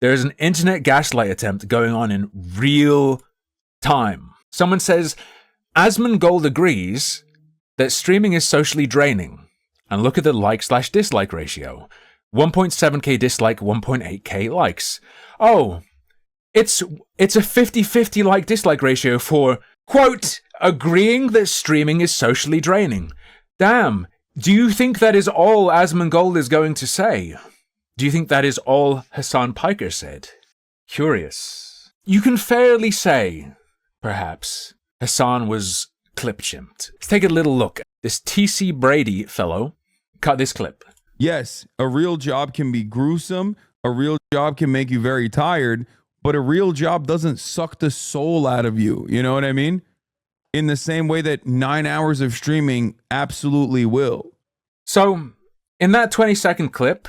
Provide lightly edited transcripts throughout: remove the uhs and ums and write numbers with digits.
There's an internet gaslight attempt going on in real time. Someone says, Asmongold agrees that streaming is socially draining. And look at the like/dislike ratio. 1.7k dislike, 1.8k likes. Oh, it's a 50-50 like-dislike ratio for, quote, agreeing that streaming is socially draining. Damn, do you think that is all Asmongold is going to say? Do you think that is all Hasan Piker said? Curious. You can fairly say, perhaps, Hasan was clip-chimped. Let's take a little look. This TC Brady fellow cut this clip. Yes, a real job can be gruesome. A real job can make you very tired. But a real job doesn't suck the soul out of you. You know what I mean? In the same way that 9 hours of streaming absolutely will. So, in that 20-second clip,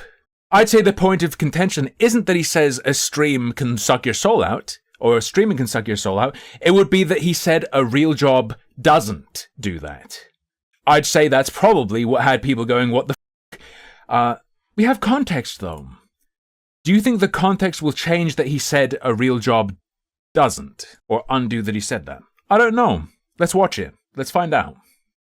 I'd say the point of contention isn't that he says a stream can suck your soul out, or streaming can suck your soul out. It would be that he said a real job doesn't do that. I'd say that's probably what had people going, what the f***? We have context, though. Do you think the context will change that he said a real job doesn't? Or undo that he said that? I don't know. Let's watch it. Let's find out.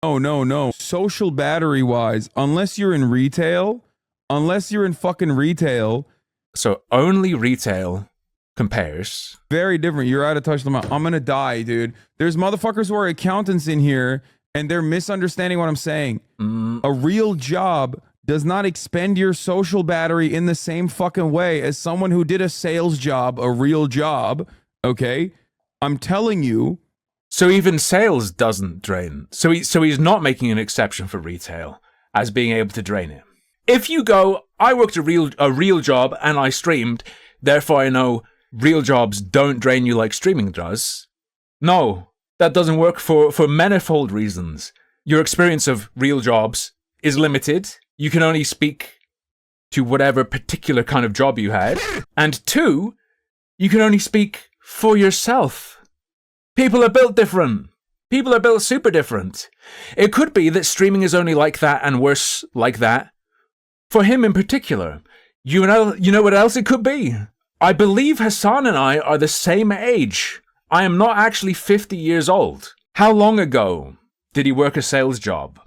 Oh, no. Social battery-wise, unless you're in retail... Unless you're in fucking retail. So only retail compares. Very different. You're out of touch. I'm going to die, dude. There's motherfuckers who are accountants in here and they're misunderstanding what I'm saying. A real job does not expend your social battery in the same fucking way as someone who did a sales job, a real job. Okay? I'm telling you. So even sales doesn't drain. So he's not making an exception for retail as being able to drain it. If you go, I worked a real job and I streamed, therefore I know real jobs don't drain you like streaming does. No, that doesn't work for manifold reasons. Your experience of real jobs is limited. You can only speak to whatever particular kind of job you had. And 2, you can only speak for yourself. People are built different. People are built super different. It could be that streaming is only like that and worse like that. For him in particular, you know what else it could be? I believe Hasan and I are the same age. I am not actually 50 years old. How long ago did he work a sales job?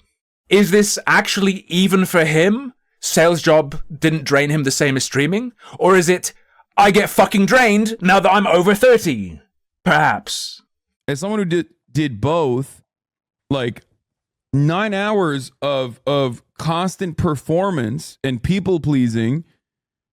Is this actually even for him? Sales job didn't drain him the same as streaming? Or is it, I get fucking drained now that I'm over 30? Perhaps. As someone who did both, like 9 hours of constant performance and people pleasing.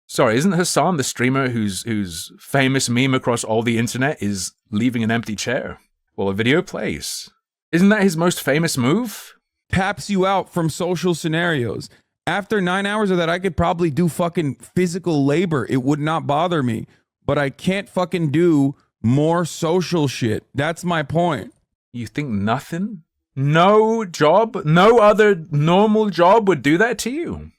Sorry, isn't Hasan the streamer whose famous meme across all the internet is leaving an empty chair while a video plays? Isn't that his most famous move? Taps you out from social scenarios. After 9 hours of that, I could probably do fucking physical labor. It would not bother me. But I can't fucking do more social shit. That's my point. You think nothing? No job, no other normal job would do that to you.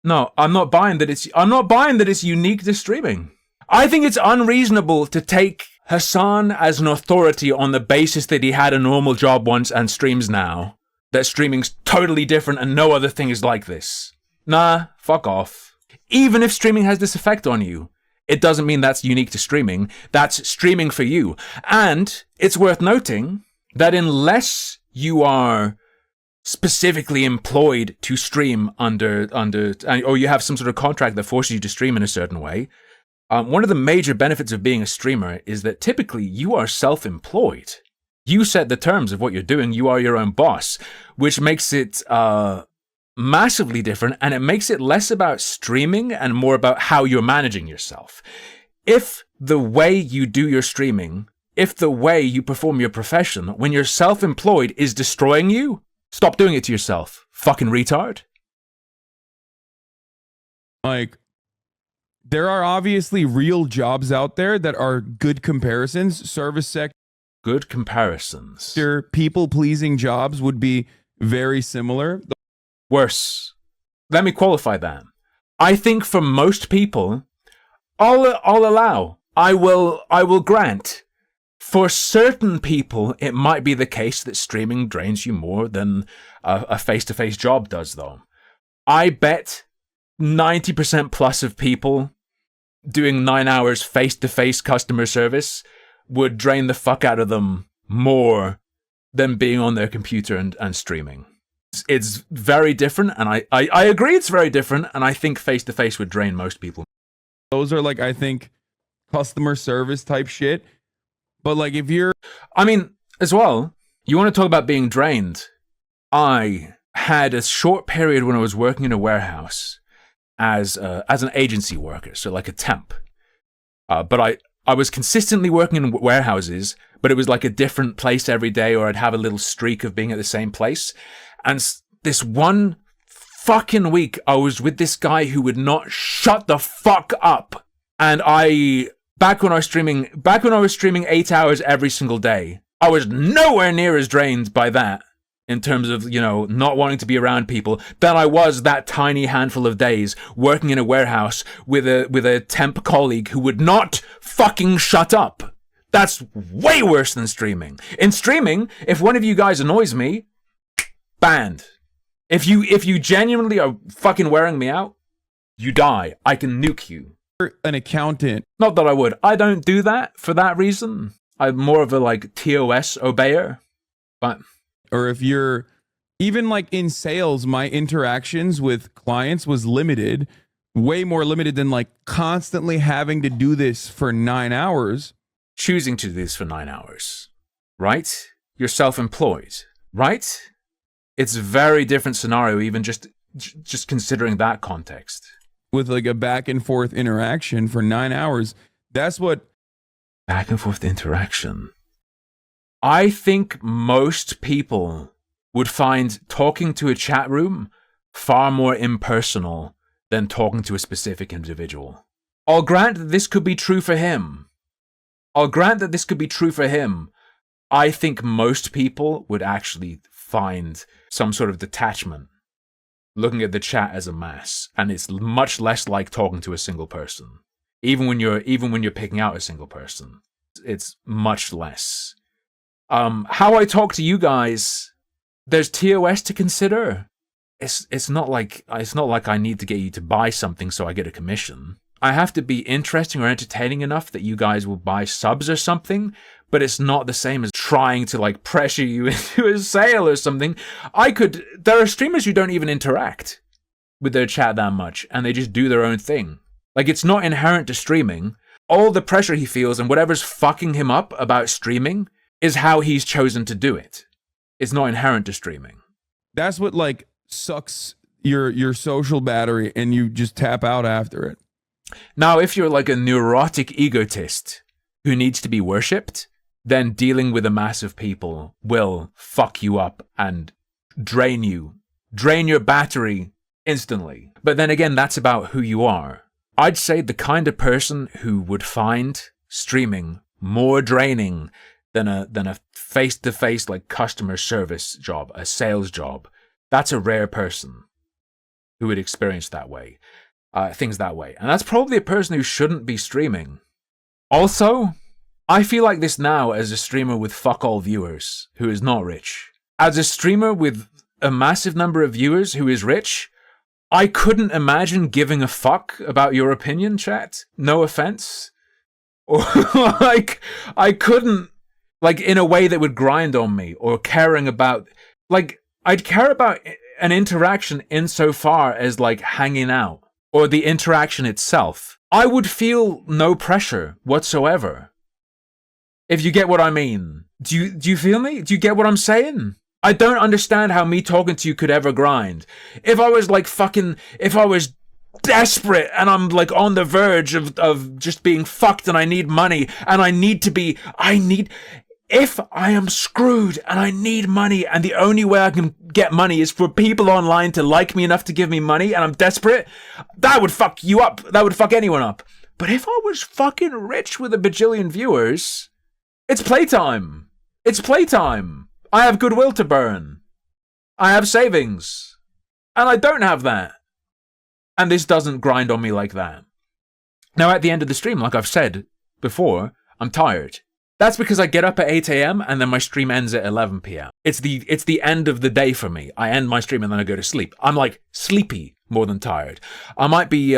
No, I'm not buying that it's unique to streaming. I think it's unreasonable to take Hasan as an authority on the basis that he had a normal job once and streams now. That streaming's totally different and no other thing is like this. Nah, fuck off. Even if streaming has this effect on you, it doesn't mean that's unique to streaming. That's streaming for you. And it's worth noting that unless you are specifically employed to stream under, or you have some sort of contract that forces you to stream in a certain way, one of the major benefits of being a streamer is that typically you are self-employed. You set the terms of what you're doing. You are your own boss, which makes it massively different, and it makes it less about streaming and more about how you're managing yourself. If the way you do your streaming, if the way you perform your profession when you're self-employed is destroying you, stop doing it to yourself, fucking retard. Like, there are obviously real jobs out there that are good comparisons. Service sector. Good comparisons. People-pleasing jobs would be very similar. Worse. Let me qualify that. I think for most people, I'll allow. I will grant. For certain people, it might be the case that streaming drains you more than a face-to-face job does, though. I bet 90% plus of people doing 9 hours face-to-face customer service would drain the fuck out of them more than being on their computer and streaming. It's very different, and I agree it's very different, and I think face-to-face would drain most people. Those are like, I think, customer service type shit. But like if you're... I mean, as well, you want to talk about being drained. I had a short period when I was working in a warehouse as an agency worker, so like a temp. But I was consistently working in warehouses, but it was like a different place every day, or I'd have a little streak of being at the same place. And this one fucking week, I was with this guy who would not shut the fuck up. And back when I was streaming 8 hours every single day, I was nowhere near as drained by that in terms of, not wanting to be around people than I was that tiny handful of days working in a warehouse with a temp colleague who would not fucking shut up. That's way worse than streaming. In streaming, if one of you guys annoys me, banned. If you genuinely are fucking wearing me out, you die. I can nuke you. An accountant. Not that I would. I don't do that for that reason. I'm more of a like TOS obeyer. But or if you're even like in sales, my interactions with clients was limited, way more limited than like constantly having to do this for 9 hours. Choosing to do this for 9 hours, right? You're self-employed, right? It's a very different scenario, even just considering that context. With like a back and forth interaction for 9 hours. That's what... Back and forth interaction. I think most people would find talking to a chat room far more impersonal than talking to a specific individual. I'll grant that this could be true for him. I think most people would actually find some sort of detachment looking at the chat as a mass, and it's much less like talking to a single person. Even when you're picking out a single person, it's much less. How I talk to you guys, there's TOS to consider. It's not like I need to get you to buy something so I get a commission. I have to be interesting or entertaining enough that you guys will buy subs or something, but it's not the same as trying to like pressure you into a sale or something. There are streamers who don't even interact with their chat that much, and they just do their own thing. Like, it's not inherent to streaming. All the pressure he feels and whatever's fucking him up about streaming is how he's chosen to do it. It's not inherent to streaming. That's what like sucks your social battery, and you just tap out after it. Now, if you're like a neurotic egotist who needs to be worshipped, then dealing with a mass of people will fuck you up and drain your battery instantly. But then again, that's about who you are. I'd say the kind of person who would find streaming more draining than a face-to-face like customer service job, a sales job, that's a rare person who would experience things that way. And that's probably a person who shouldn't be streaming. Also, I feel like this now as a streamer with fuck all viewers who is not rich. As a streamer with a massive number of viewers who is rich, I couldn't imagine giving a fuck about your opinion, chat. No offense. Or like, I couldn't, like, in a way that would grind on me, or caring about, like, I'd care about an interaction insofar as like hanging out or the interaction itself. I would feel no pressure whatsoever. If you get what I mean. Do you feel me? Do you get what I'm saying? I don't understand how me talking to you could ever grind. If I was desperate and I'm like on the verge of just being fucked and I need money and if I am screwed and I need money and the only way I can get money is for people online to like me enough to give me money and I'm desperate, that would fuck you up. That would fuck anyone up. But if I was fucking rich with a bajillion viewers, it's playtime. It's playtime. I have goodwill to burn. I have savings. And I don't have that. And this doesn't grind on me like that. Now, at the end of the stream, like I've said before, I'm tired. That's because I get up at 8 a.m. and then my stream ends at 11 p.m. It's the end of the day for me. I end my stream and then I go to sleep. I'm like sleepy more than tired. I might be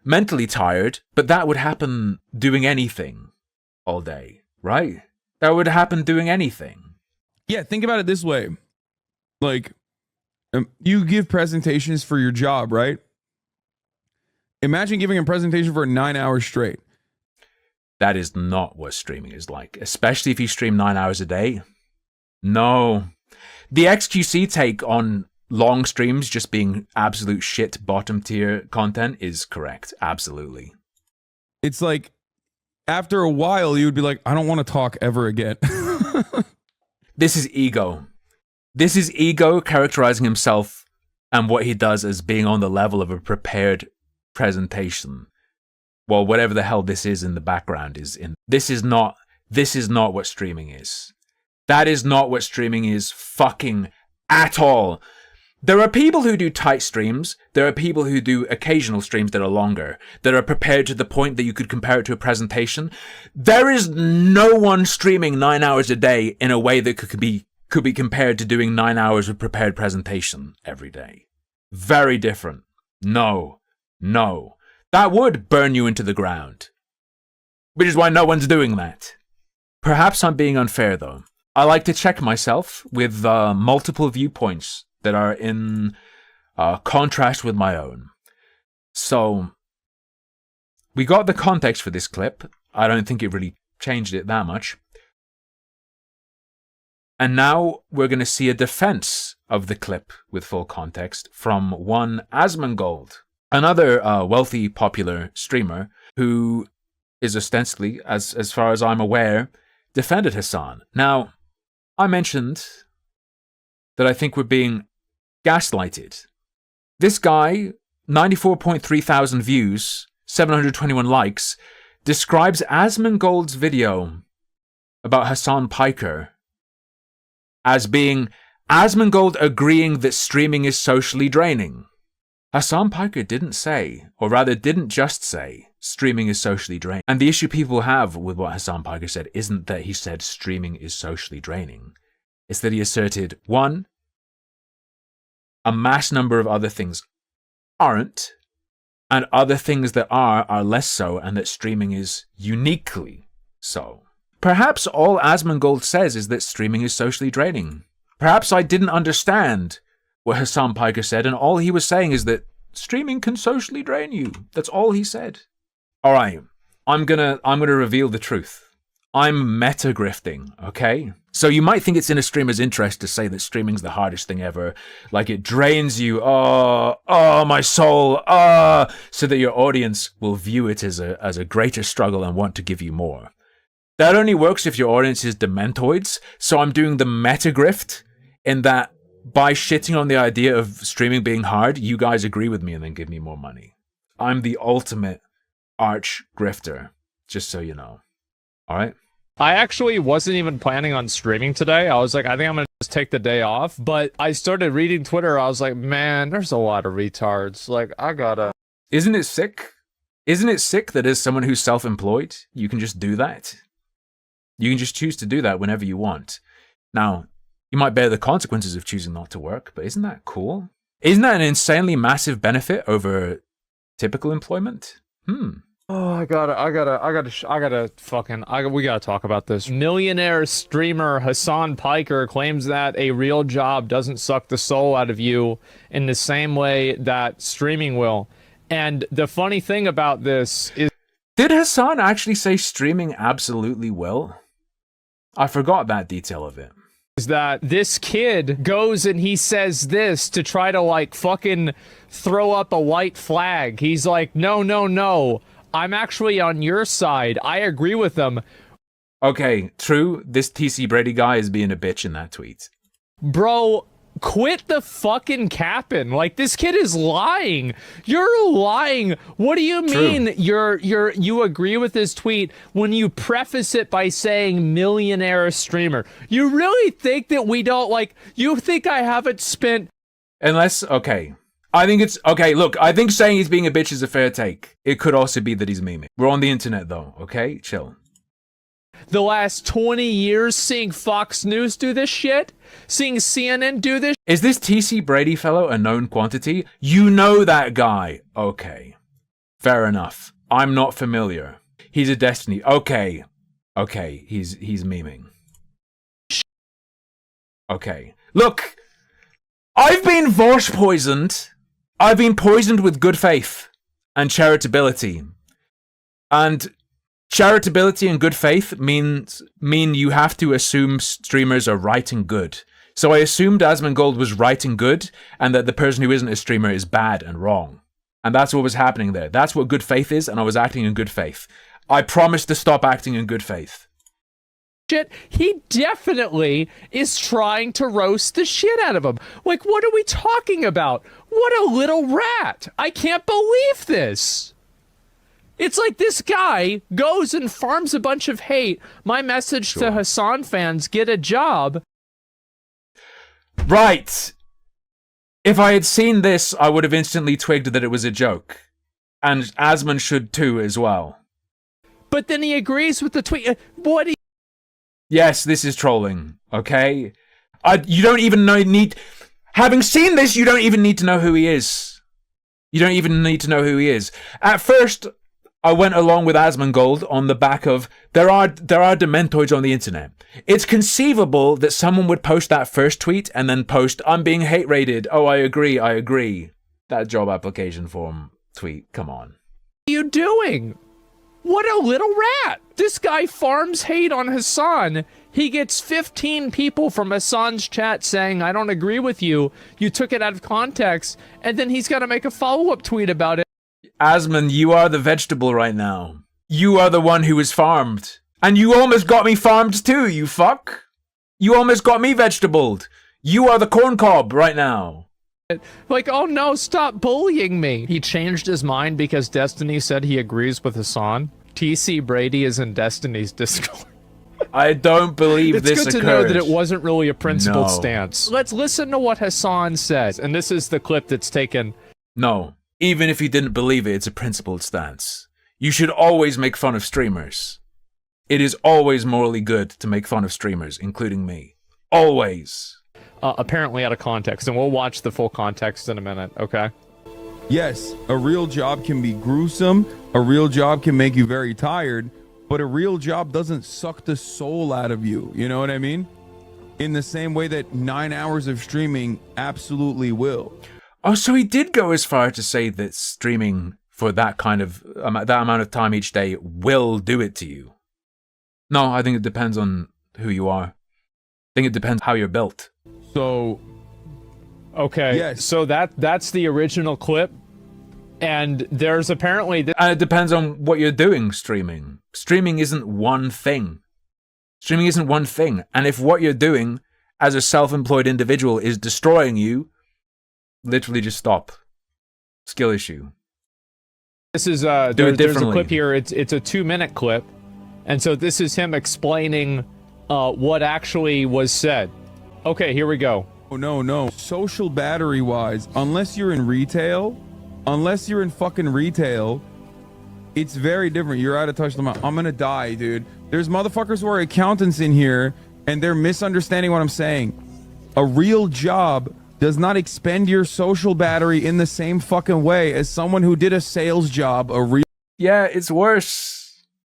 mentally tired, but that would happen doing anything all day, right? That would happen doing anything. Yeah, think about it this way. Like, you give presentations for your job, right? Imagine giving a presentation for 9 hours straight. That is not what streaming is like, especially if you stream 9 hours a day. No. The XQC take on long streams just being absolute shit bottom tier content is correct. Absolutely. It's like, after a while, you would be like, I don't want to talk ever again. This is ego. This is ego characterizing himself and what he does as being on the level of a prepared presentation. Well, whatever the hell this is in the background is in. This is not what streaming is. That is not what streaming is fucking at all. There are people who do tight streams. There are people who do occasional streams that are longer, that are prepared to the point that you could compare it to a presentation. There is no one streaming 9 hours a day in a way that could be compared to doing 9 hours of prepared presentation every day. Very different. No. That would burn you into the ground. Which is why no one's doing that. Perhaps I'm being unfair though. I like to check myself with multiple viewpoints that are in contrast with my own. So, we got the context for this clip. I don't think it really changed it that much. And now we're going to see a defense of the clip with full context from one Asmongold, another wealthy, popular streamer who is ostensibly, as far as I'm aware, defended Hasan. Now, I mentioned that I think we're being gaslighted. This guy, 94.3 thousand views, 721 likes, describes Asmongold's video about Hasan Piker as being Asmongold agreeing that streaming is socially draining. Hasan Piker didn't say, or rather didn't just say, streaming is socially draining. And the issue people have with what Hasan Piker said isn't that he said streaming is socially draining. It's that he asserted, one, a mass number of other things aren't, and other things that are less so, and that streaming is uniquely so. Perhaps all Asmongold says is that streaming is socially draining. Perhaps I didn't understand what Hasan Piker said, and all he was saying is that streaming can socially drain you. That's all he said. All right, I'm gonna reveal the truth. I'm meta-grifting, okay? So you might think it's in a streamer's interest to say that streaming's the hardest thing ever, like it drains you, my soul, so that your audience will view it as a greater struggle and want to give you more. That only works if your audience is dementoids, so I'm doing the meta-grift in that by shitting on the idea of streaming being hard, you guys agree with me and then give me more money. I'm the ultimate arch grifter, just so you know. All right? I actually wasn't even planning on streaming today. I was like, I think I'm going to just take the day off. But I started reading Twitter. I was like, man, there's a lot of retards. Like, I gotta... Isn't it sick? Isn't it sick that as someone who's self-employed, you can just do that? You can just choose to do that whenever you want. Now, you might bear the consequences of choosing not to work, but isn't that cool? Isn't that an insanely massive benefit over typical employment? Oh, we gotta talk about this. Millionaire streamer Hasan Piker claims that a real job doesn't suck the soul out of you in the same way that streaming will. And the funny thing about this is... Did Hasan actually say streaming absolutely will? I forgot that detail of it. Is that this kid goes and he says this to try to like fucking throw up a white flag. He's like, no. I'm actually on your side. I agree with them. Okay, true. This TC Brady guy is being a bitch in that tweet. Bro, quit the fucking capping. Like, this kid is lying. You're lying. What do you mean you agree with this tweet when you preface it by saying millionaire streamer? You really think that we don't, like, you think I haven't spent... Unless, okay. I think it's... Okay, look, I think saying he's being a bitch is a fair take. It could also be that he's memeing. We're on the internet, though, okay? Chill. The last 20 years seeing Fox News do this shit? Seeing CNN do this? Is this TC Brady fellow a known quantity? You know that guy. Okay. Fair enough. I'm not familiar. He's a Destiny. Okay. Okay, he's memeing. Okay. Look, I've been Vosh poisoned. I've been poisoned with good faith and charitability. And charitability and good faith mean you have to assume streamers are right and good. So I assumed Asmongold was right and good, and that the person who isn't a streamer is bad and wrong. And that's what was happening there. That's what good faith is, and I was acting in good faith. I promised to stop acting in good faith. Shit, he definitely is trying to roast the shit out of him. Like, what are we talking about? What a little rat. I can't believe this. It's like this guy goes and farms a bunch of hate. My message to Hasan fans, get a job. Right. If I had seen this, I would have instantly twigged that it was a joke. And Asmon should too as well. But then he agrees with the tweet. What? Yes, this is trolling, okay? You don't even need... Having seen this, you don't even need to know who he is. You don't even need to know who he is. At first, I went along with Asmongold on the back of, there are dementoids on the internet. It's conceivable that someone would post that first tweet and then post, I'm being hate raided. Oh, I agree. That job application form tweet, come on. What are you doing? What a little rat. This guy farms hate on Hasan. He gets 15 people from Hasan's chat saying, I don't agree with you. You took it out of context. And then he's got to make a follow-up tweet about it. Asmon, you are the vegetable right now. You are the one who was farmed. And you almost got me farmed too, you fuck. You almost got me vegetabled. You are the corn cob right now. Like, oh no, stop bullying me. He changed his mind because Destiny said he agrees with Hasan. TC Brady is in Destiny's Discord. I don't believe this occurred. It's good to know that it wasn't really a principled stance. Let's listen to what Hasan says. And this is the clip that's taken. No. Even if you didn't believe it, it's a principled stance. You should always make fun of streamers. It is always morally good to make fun of streamers, including me. Always. Apparently out of context, and we'll watch the full context in a minute, okay? Yes, a real job can be gruesome, a real job can make you very tired, but a real job doesn't suck the soul out of you, you know what I mean? In the same way that 9 hours of streaming absolutely will. Oh, so he did go as far to say that streaming for that kind of that amount of time each day will do it to you. No, I think it depends on who you are. I think it depends how you're built. So, okay, yes. So that's the original clip, and there's apparently... And it depends on what you're doing streaming. Streaming isn't one thing. Streaming isn't one thing. And if what you're doing as a self-employed individual is destroying you, literally just stop. Skill issue. This is there's a clip here. It's a 2-minute clip, and so this is him explaining what actually was said. Okay, here we go. Oh no. Social battery wise, unless you're in retail, fucking retail, it's very different. You're out of touch. I'm gonna die, dude. There's motherfuckers who are accountants in here, and they're misunderstanding what I'm saying. A real job does not expend your social battery in the same fucking way as someone who did a sales job. Yeah, it's worse.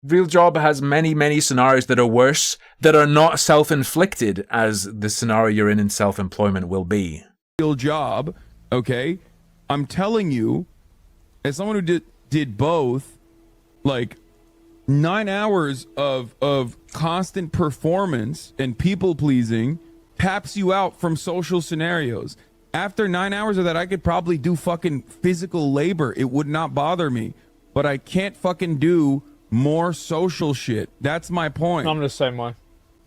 Real job has many scenarios that are worse, that are not self-inflicted as the scenario you're in self-employment will be. Real job, okay? I'm telling you, as someone who did both, like 9 hours of constant performance and people pleasing taps you out from social scenarios. After 9 hours of that, I could probably do fucking physical labor. It would not bother me, but I can't fucking do more social shit. That's my point. I'm the same way.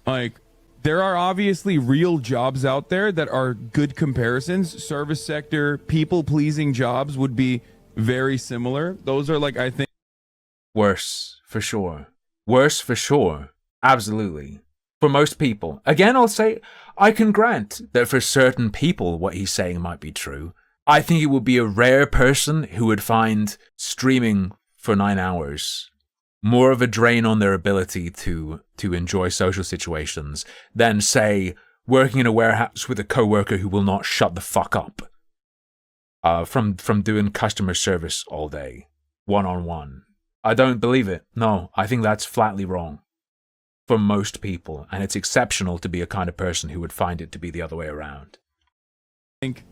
Like, there are obviously real jobs out there that are good comparisons. Service sector, people-pleasing jobs would be very similar. Those are like, I think... Worse, for sure. Worse, for sure. Absolutely. For most people. Again, I'll say, I can grant that for certain people what he's saying might be true. I think it would be a rare person who would find streaming for 9 hours more of a drain on their ability to enjoy social situations than, say, working in a warehouse with a coworker who will not shut the fuck up from doing customer service all day. one-on-one. I don't believe it. No, I think that's flatly wrong for most people, and it's exceptional to be a kind of person who would find it to be the other way around. Think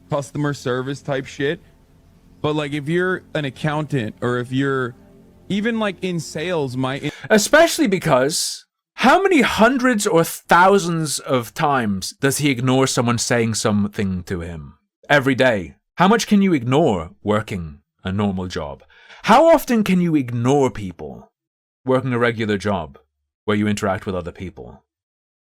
customer service type shit, but like if you're an accountant or if you're even like in sales, especially because how many hundreds or thousands of times does he ignore someone saying something to him every day? How much can you ignore working a normal job? How often can you ignore people working a regular job where you interact with other people?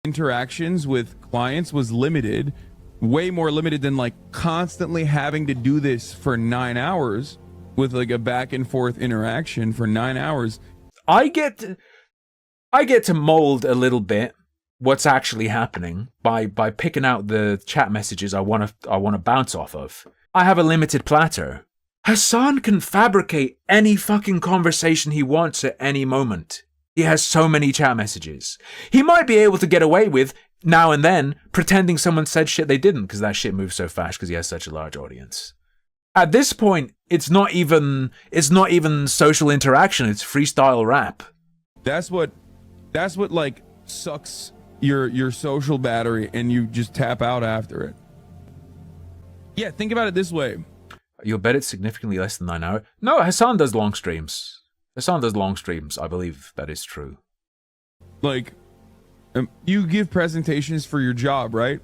Interactions with clients was limited, way more limited than like constantly having to do this for 9 hours with like a back and forth interaction for 9 hours. I get to mold a little bit what's actually happening by picking out the chat messages I want to bounce off of. I have a limited platter. Hasan can fabricate any fucking conversation he wants at any moment. He has so many chat messages. He might be able to get away with, now and then, pretending someone said shit they didn't, because that shit moves so fast because he has such a large audience. At this point, it's not even social interaction, it's freestyle rap. That's what like sucks your social battery and you just tap out after it. Yeah, think about it this way. You'll bet it's significantly less than 9 hours. No, Hasan does long streams. I believe that is true. Like, you give presentations for your job, right?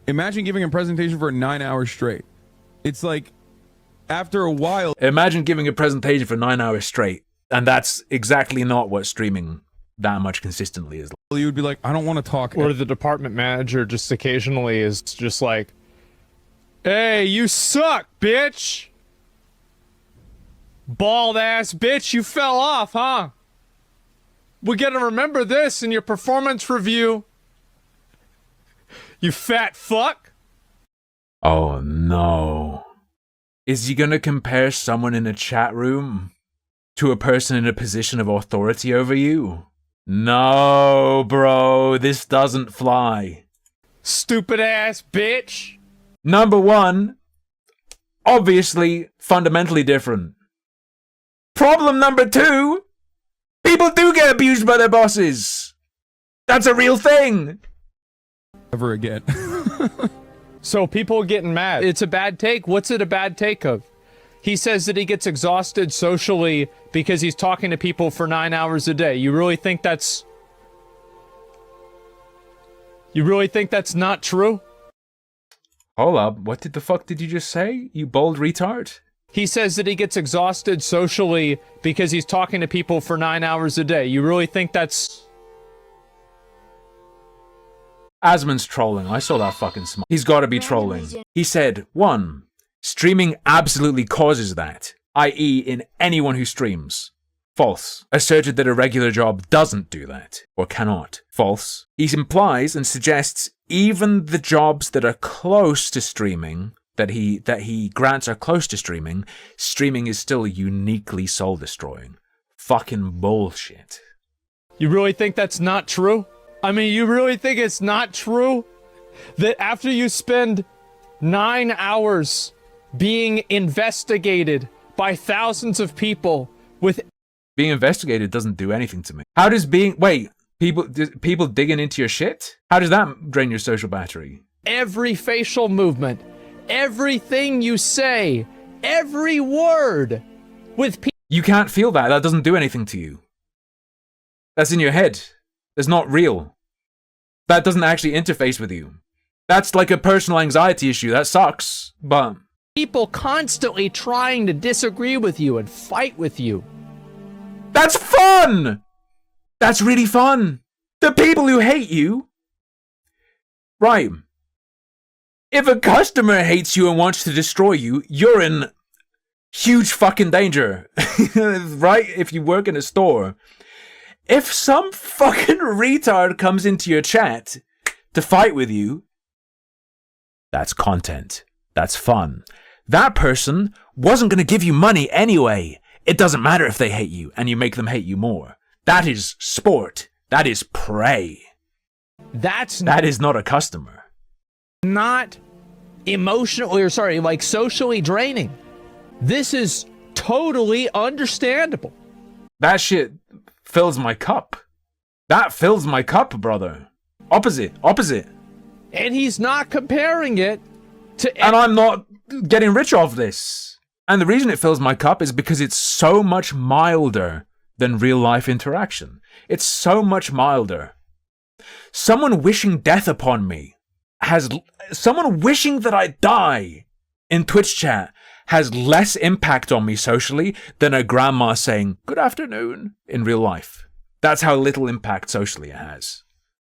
Imagine giving a presentation for 9 hours straight. It's like, after a while... Imagine giving a presentation for 9 hours straight, and that's exactly not what streaming that much consistently is. You would be like, I don't want to talk. Or the department manager just occasionally is just like, hey, you suck, bitch! Bald ass bitch, you fell off, huh? We're gonna remember this in your performance review. You fat fuck. Oh no. Is he gonna compare someone in a chat room to a person in a position of authority over you? No, bro, this doesn't fly. Stupid ass bitch. Number one, obviously fundamentally different. Problem number two, people do get abused by their bosses. That's a real thing. Ever again. So people getting mad. It's a bad take. What's it a bad take of? He says that he gets exhausted socially because he's talking to people for 9 hours a day. You really think that's not true? Hold up, what the fuck did you just say, you bold retard? He says that he gets exhausted socially because he's talking to people for 9 hours a day. You really think that's... Asmon's trolling. I saw that fucking smile. He's gotta be trolling. He said, 1. Streaming absolutely causes that, i.e. in anyone who streams. False. Asserted that a regular job doesn't do that, or cannot. False. He implies and suggests even the jobs that are close to streaming, that he grants are close to streaming, streaming is still uniquely soul-destroying. Fucking bullshit. You really think that's not true? I mean, you really think it's not true that after you spend 9 hours being investigated by thousands of people with... Being investigated doesn't do anything to me. How does being... Wait, people digging into your shit? How does that drain your social battery? Every facial movement, everything you say, every word with people... You can't feel that. That doesn't do anything to you. That's in your head. That's not real. That doesn't actually interface with you. That's like a personal anxiety issue. That sucks, but... People constantly trying to disagree with you and fight with you. That's fun! That's really fun. The people who hate you... Right. If a customer hates you and wants to destroy you, you're in huge fucking danger. Right? If you work in a store. If some fucking retard comes into your chat to fight with you, that's content. That's fun. That person wasn't going to give you money anyway. It doesn't matter if they hate you and you make them hate you more. That is sport. That is prey. That is not a customer. Not emotionally, or sorry, like socially draining. This is totally understandable. That shit fills my cup. That fills my cup, brother. Opposite. And he's not comparing it to... And I'm not getting rich off this. And the reason it fills my cup is because it's so much milder than real life interaction. It's so much milder. Someone wishing death upon me someone wishing that I die in Twitch chat has less impact on me socially than a grandma saying good afternoon in real life. That's how little impact socially it has.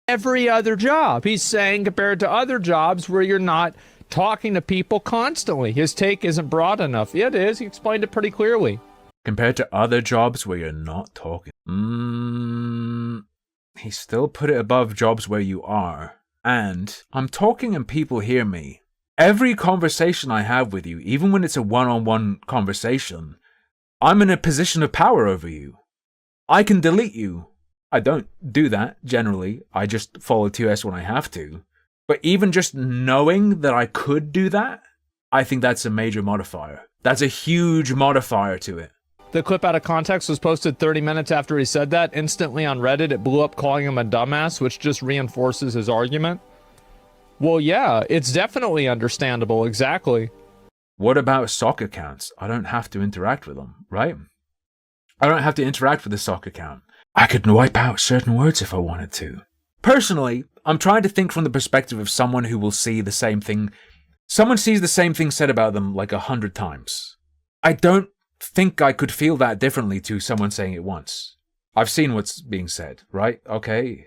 Every other job, he's saying, compared to other jobs where you're not talking to people constantly. His take isn't broad enough. Yeah, it is. He explained it pretty clearly. Compared to other jobs where you're not talking. He still put it above jobs where you are. And I'm talking and people hear me. Every conversation I have with you, even when it's a one-on-one conversation, I'm in a position of power over you. I can delete you. I don't do that, generally. I just follow 2S when I have to. But even just knowing that I could do that, I think that's a major modifier. That's a huge modifier to it. The clip out of context was posted 30 minutes after he said that. Instantly on Reddit, it blew up calling him a dumbass, which just reinforces his argument. Well, yeah, it's definitely understandable, exactly. What about sock accounts? I don't have to interact with them, right? I don't have to interact with the sock account. I could wipe out certain words if I wanted to. Personally, I'm trying to think from the perspective of someone who will see the same thing. Someone sees the same thing said about them like 100 times. I don't think I could feel that differently to someone saying it once. I've seen what's being said, right? Okay.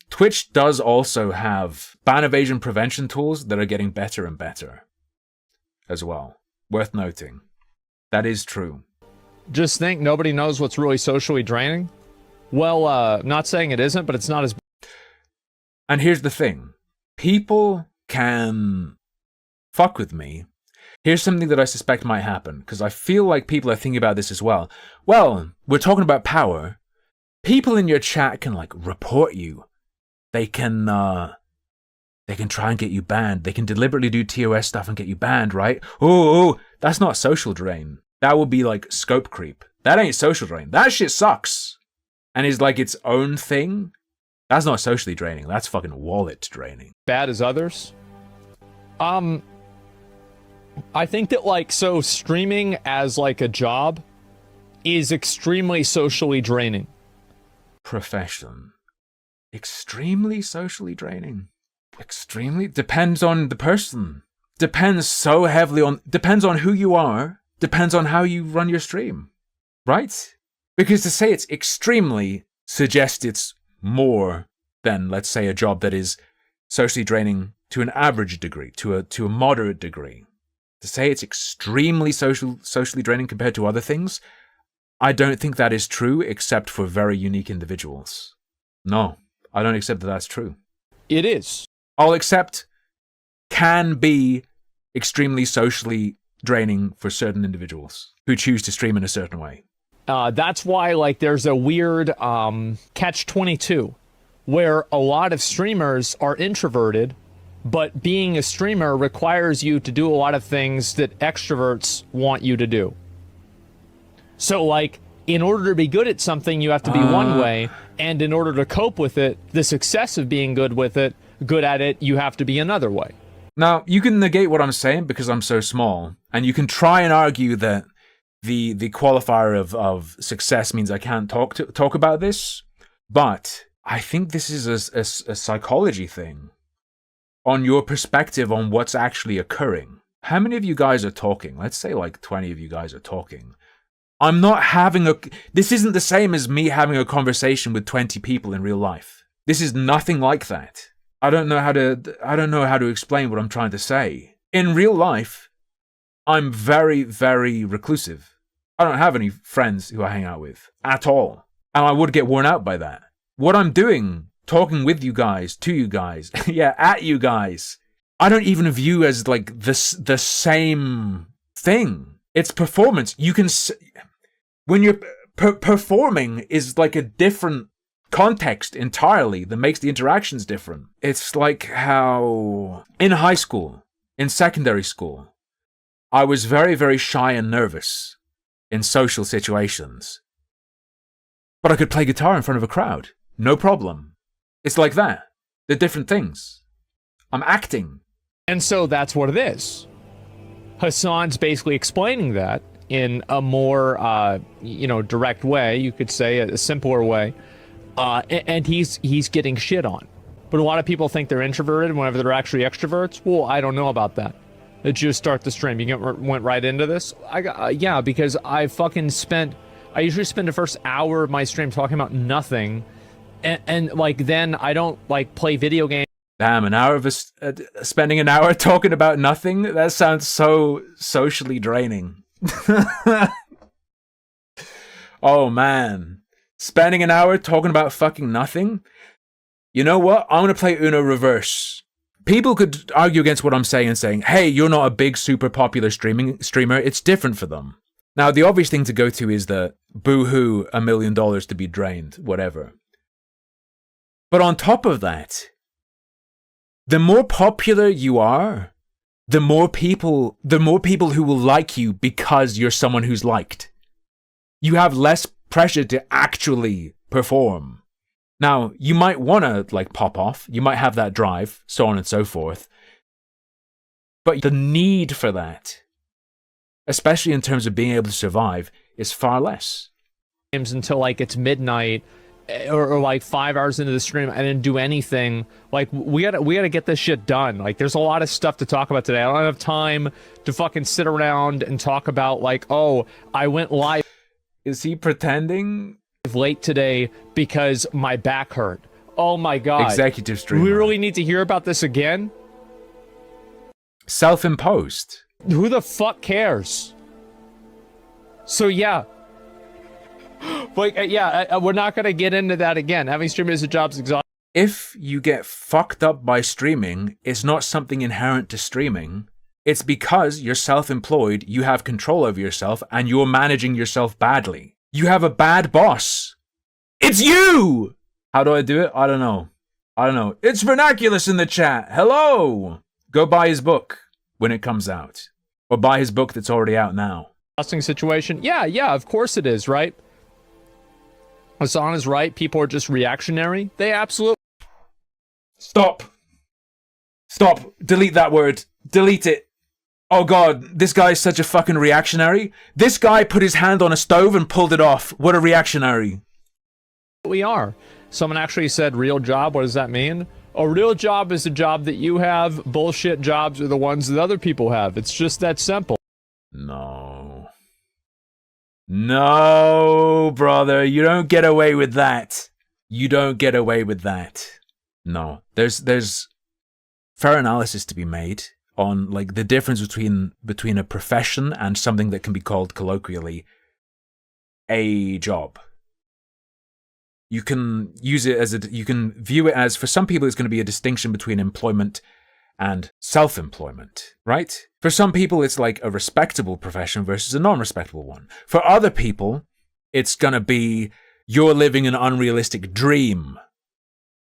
Twitch does also have ban evasion prevention tools that are getting better and better as well. Worth noting. That is true. Just think nobody knows what's really socially draining? Well, not saying it isn't, but it's not as... And here's the thing. People can fuck with me. Here's something that I suspect might happen, because I feel like people are thinking about this as well. Well, we're talking about power. People in your chat can, like, report you. They can try and get you banned. They can deliberately do TOS stuff and get you banned, right? Oh, that's not social drain. That would be, like, scope creep. That ain't social drain. That shit sucks. And is, like, its own thing. That's not socially draining. That's fucking wallet draining. Bad as others? I think that, like, so streaming as, like, a job is extremely socially draining. Profession. Extremely socially draining. Extremely? Depends on the person. Depends so heavily on... Depends on who you are. Depends on how you run your stream. Right? Because to say it's extremely suggests it's more than, let's say, a job that is socially draining to an average degree, to a moderate degree. To say it's extremely socially draining compared to other things, I don't think that is true, except for very unique individuals. No, I don't accept that that's true. It is. I'll accept can be extremely socially draining for certain individuals who choose to stream in a certain way. That's why, like, there's a weird catch-22 where a lot of streamers are introverted, but being a streamer requires you to do a lot of things that extroverts want you to do. So, like, in order to be good at something, you have to be one way, and in order to cope with it, the success of being good at it, you have to be another way. Now, you can negate what I'm saying because I'm so small, and you can try and argue that the qualifier of success means I can't talk about this, but I think this is a psychology thing on your perspective on what's actually occurring. How many of you guys are talking? Let's say like 20 of you guys are talking. I'm not having this isn't the same as me having a conversation with 20 people in real life. This is nothing like that. I don't know how to explain what I'm trying to say. In real life, I'm very, very reclusive. I don't have any friends who I hang out with at all. And I would get worn out by that. What I'm doing, talking with you guys, to you guys, yeah, at you guys, I don't even view as like the same thing. It's performance. You can... When you're performing is like a different context entirely that makes the interactions different. It's like how in high school, in secondary school, I was very, very shy and nervous in social situations. But I could play guitar in front of a crowd. No problem. It's like that. They're different things. I'm acting. And so that's what it is. Hasan's basically explaining that in a more, direct way. You could say a simpler way. And he's getting shit on. But a lot of people think they're introverted whenever they're actually extroverts. Well, I don't know about that. Did you start the stream? You went right into this? Yeah, because I usually spend the first hour of my stream talking about nothing. And then I don't, play video games. Damn, an hour of spending an hour talking about nothing? That sounds so socially draining. Oh, man. Spending an hour talking about fucking nothing? You know what? I'm going to play Uno reverse. People could argue against what I'm saying, hey, you're not a big, super popular streamer. It's different for them. Now, the obvious thing to go to is the boo-hoo, $1 million to be drained, whatever. But on top of that, the more popular you are, the more people who will like you because you're someone who's liked. You have less pressure to actually perform. Now, you might want to pop off. You might have that drive, so on and so forth. But the need for that, especially in terms of being able to survive, is far less. Until it's midnight or 5 hours into the stream, I didn't do anything. We gotta get this shit done. There's a lot of stuff to talk about today. I don't have time to fucking sit around and talk about oh, I went live. Is he pretending? Late today because my back hurt. Oh my god. Executive streamer. Do we really need to hear about this again? Self-imposed. Who the fuck cares? So yeah. We're not gonna get into that again. Having streaming as a job is exhausting. If you get fucked up by streaming, it's not something inherent to streaming. It's because you're self-employed, you have control over yourself, and you're managing yourself badly. You have a bad boss. It's you! How do I do it? I don't know. It's Vernaculus in the chat. Hello! Go buy his book when it comes out. Or buy his book that's already out now. Situation. Yeah, of course it is, right? Hasan is right. People are just reactionary. They absolutely... Stop. Delete that word. Delete it. Oh god, this guy is such a fucking reactionary. This guy put his hand on a stove and pulled it off. What a reactionary. We are. Someone actually said real job. What does that mean? A real job is a job that you have. Bullshit jobs are the ones that other people have. It's just that simple. No, brother. You don't get away with that. No, there's fair analysis to be made on the difference between a profession and something that can be called colloquially a job. You can use it you can view it as, for some people it's going to be a distinction between employment and self-employment, right? For some people it's a respectable profession versus a non-respectable one. For other people, it's going to be you're living an unrealistic dream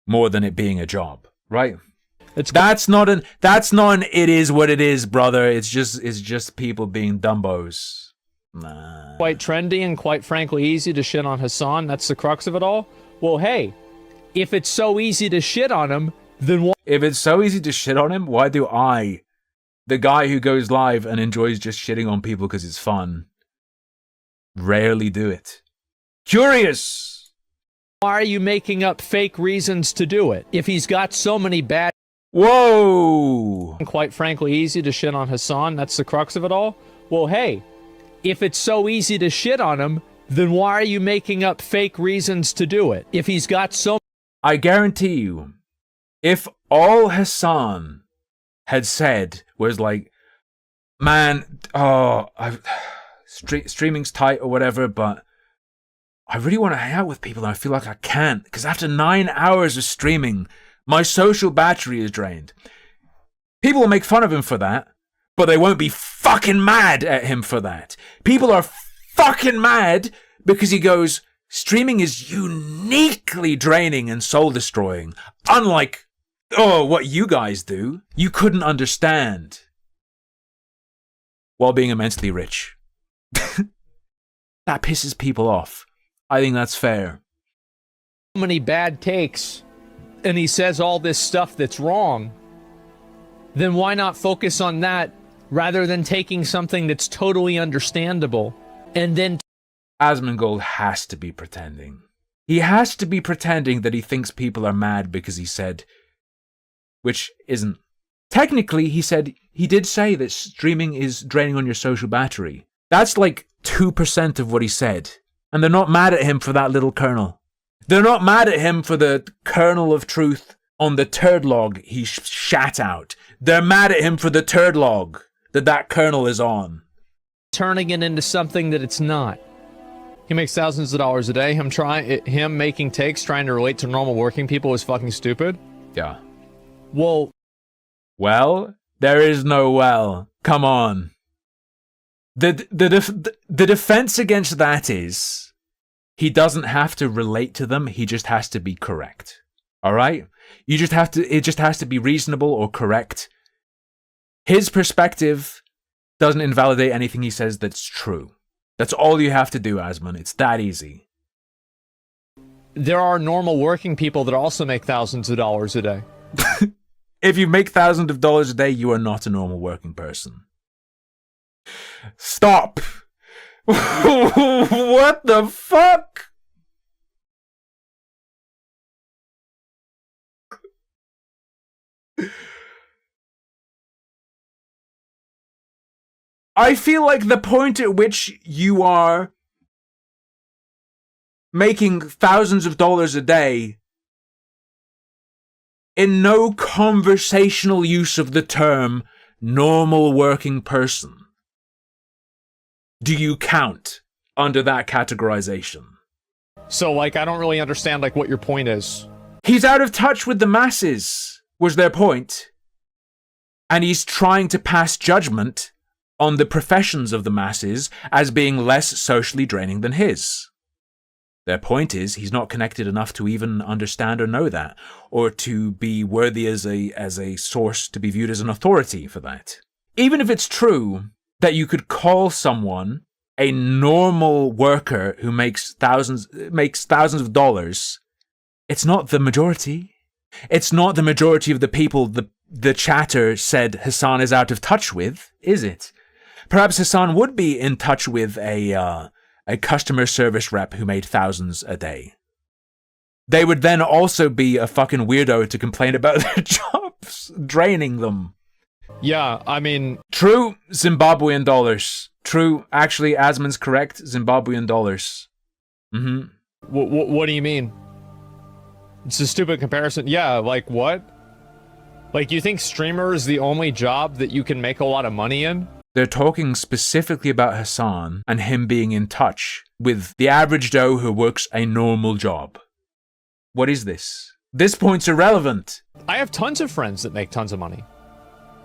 more than it being a job, right? That's not an it is what it is, brother. It's just people being dumbos. Nah. Quite trendy and quite frankly easy to shit on Hasan. That's the crux of it all. Well, hey, if it's so easy to shit on him, then why? If it's so easy to shit on him, why do I, the guy who goes live and enjoys just shitting on people because it's fun, rarely do it? Curious. Why are you making up fake reasons to do it? If he's got so many bad... Whoa! Quite frankly easy to shit on Hasan. That's the crux of it all. Well, hey, if it's so easy to shit on him, then why are you making up fake reasons to do it? If he's got so... I guarantee you, if all Hasan had said was man, streaming's tight or whatever, but I really want to hang out with people and I feel like I can't, because after 9 hours of streaming, my social battery is drained. People will make fun of him for that, but they won't be fucking mad at him for that. People are fucking mad because he goes, streaming is uniquely draining and soul destroying. Unlike, what you guys do. You couldn't understand. while being immensely rich. That pisses people off. I think that's fair. So many bad takes, and he says all this stuff that's wrong, then why not focus on that rather than taking something that's totally understandable and then... Asmongold has to be pretending. He has to be pretending that he thinks people are mad because he said, which isn't. Technically, he did say that streaming is draining on your social battery. That's like 2% of what he said. And they're not mad at him for that little kernel. They're not mad at him for the kernel of truth on the turd log he shat out. They're mad at him for the turd log that kernel is on. Turning it into something that it's not. He makes thousands of dollars a day. Him making takes, trying to relate to normal working people is fucking stupid. Yeah. Well, there is no well. Come on. The defense against that is he doesn't have to relate to them. He just has to be correct. All right? It just has to be reasonable or correct. His perspective doesn't invalidate anything he says that's true. That's all you have to do, Asmon. It's that easy. There are normal working people that also make thousands of dollars a day. If you make thousands of dollars a day, you are not a normal working person. Stop! What the fuck? I feel like the point at which you are making thousands of dollars a day in no conversational use of the term normal working person do you count under that categorization. So, like, I don't really understand, like, what your point is. He's out of touch with the masses, was their point. And he's trying to pass judgment on the professions of the masses as being less socially draining than his. Their point is he's not connected enough to even understand or know that, or to be worthy as a source to be viewed as an authority for that. Even if it's true that you could call someone a normal worker who makes thousands of dollars, it's not the majority. It's not the majority of the people the chatter said Hasan is out of touch with, is it? Perhaps Hasan would be in touch with a customer service rep who made thousands a day. They would then also be a fucking weirdo to complain about their jobs draining them. Yeah, I mean... True Zimbabwean dollars. True, actually, Asmon's correct, Zimbabwean dollars. Mm-hmm. What do you mean? It's a stupid comparison. Yeah, like what? Like, you think streamer is the only job that you can make a lot of money in? They're talking specifically about Hasan and him being in touch with the average Joe who works a normal job. What is this? This point's irrelevant. I have tons of friends that make tons of money.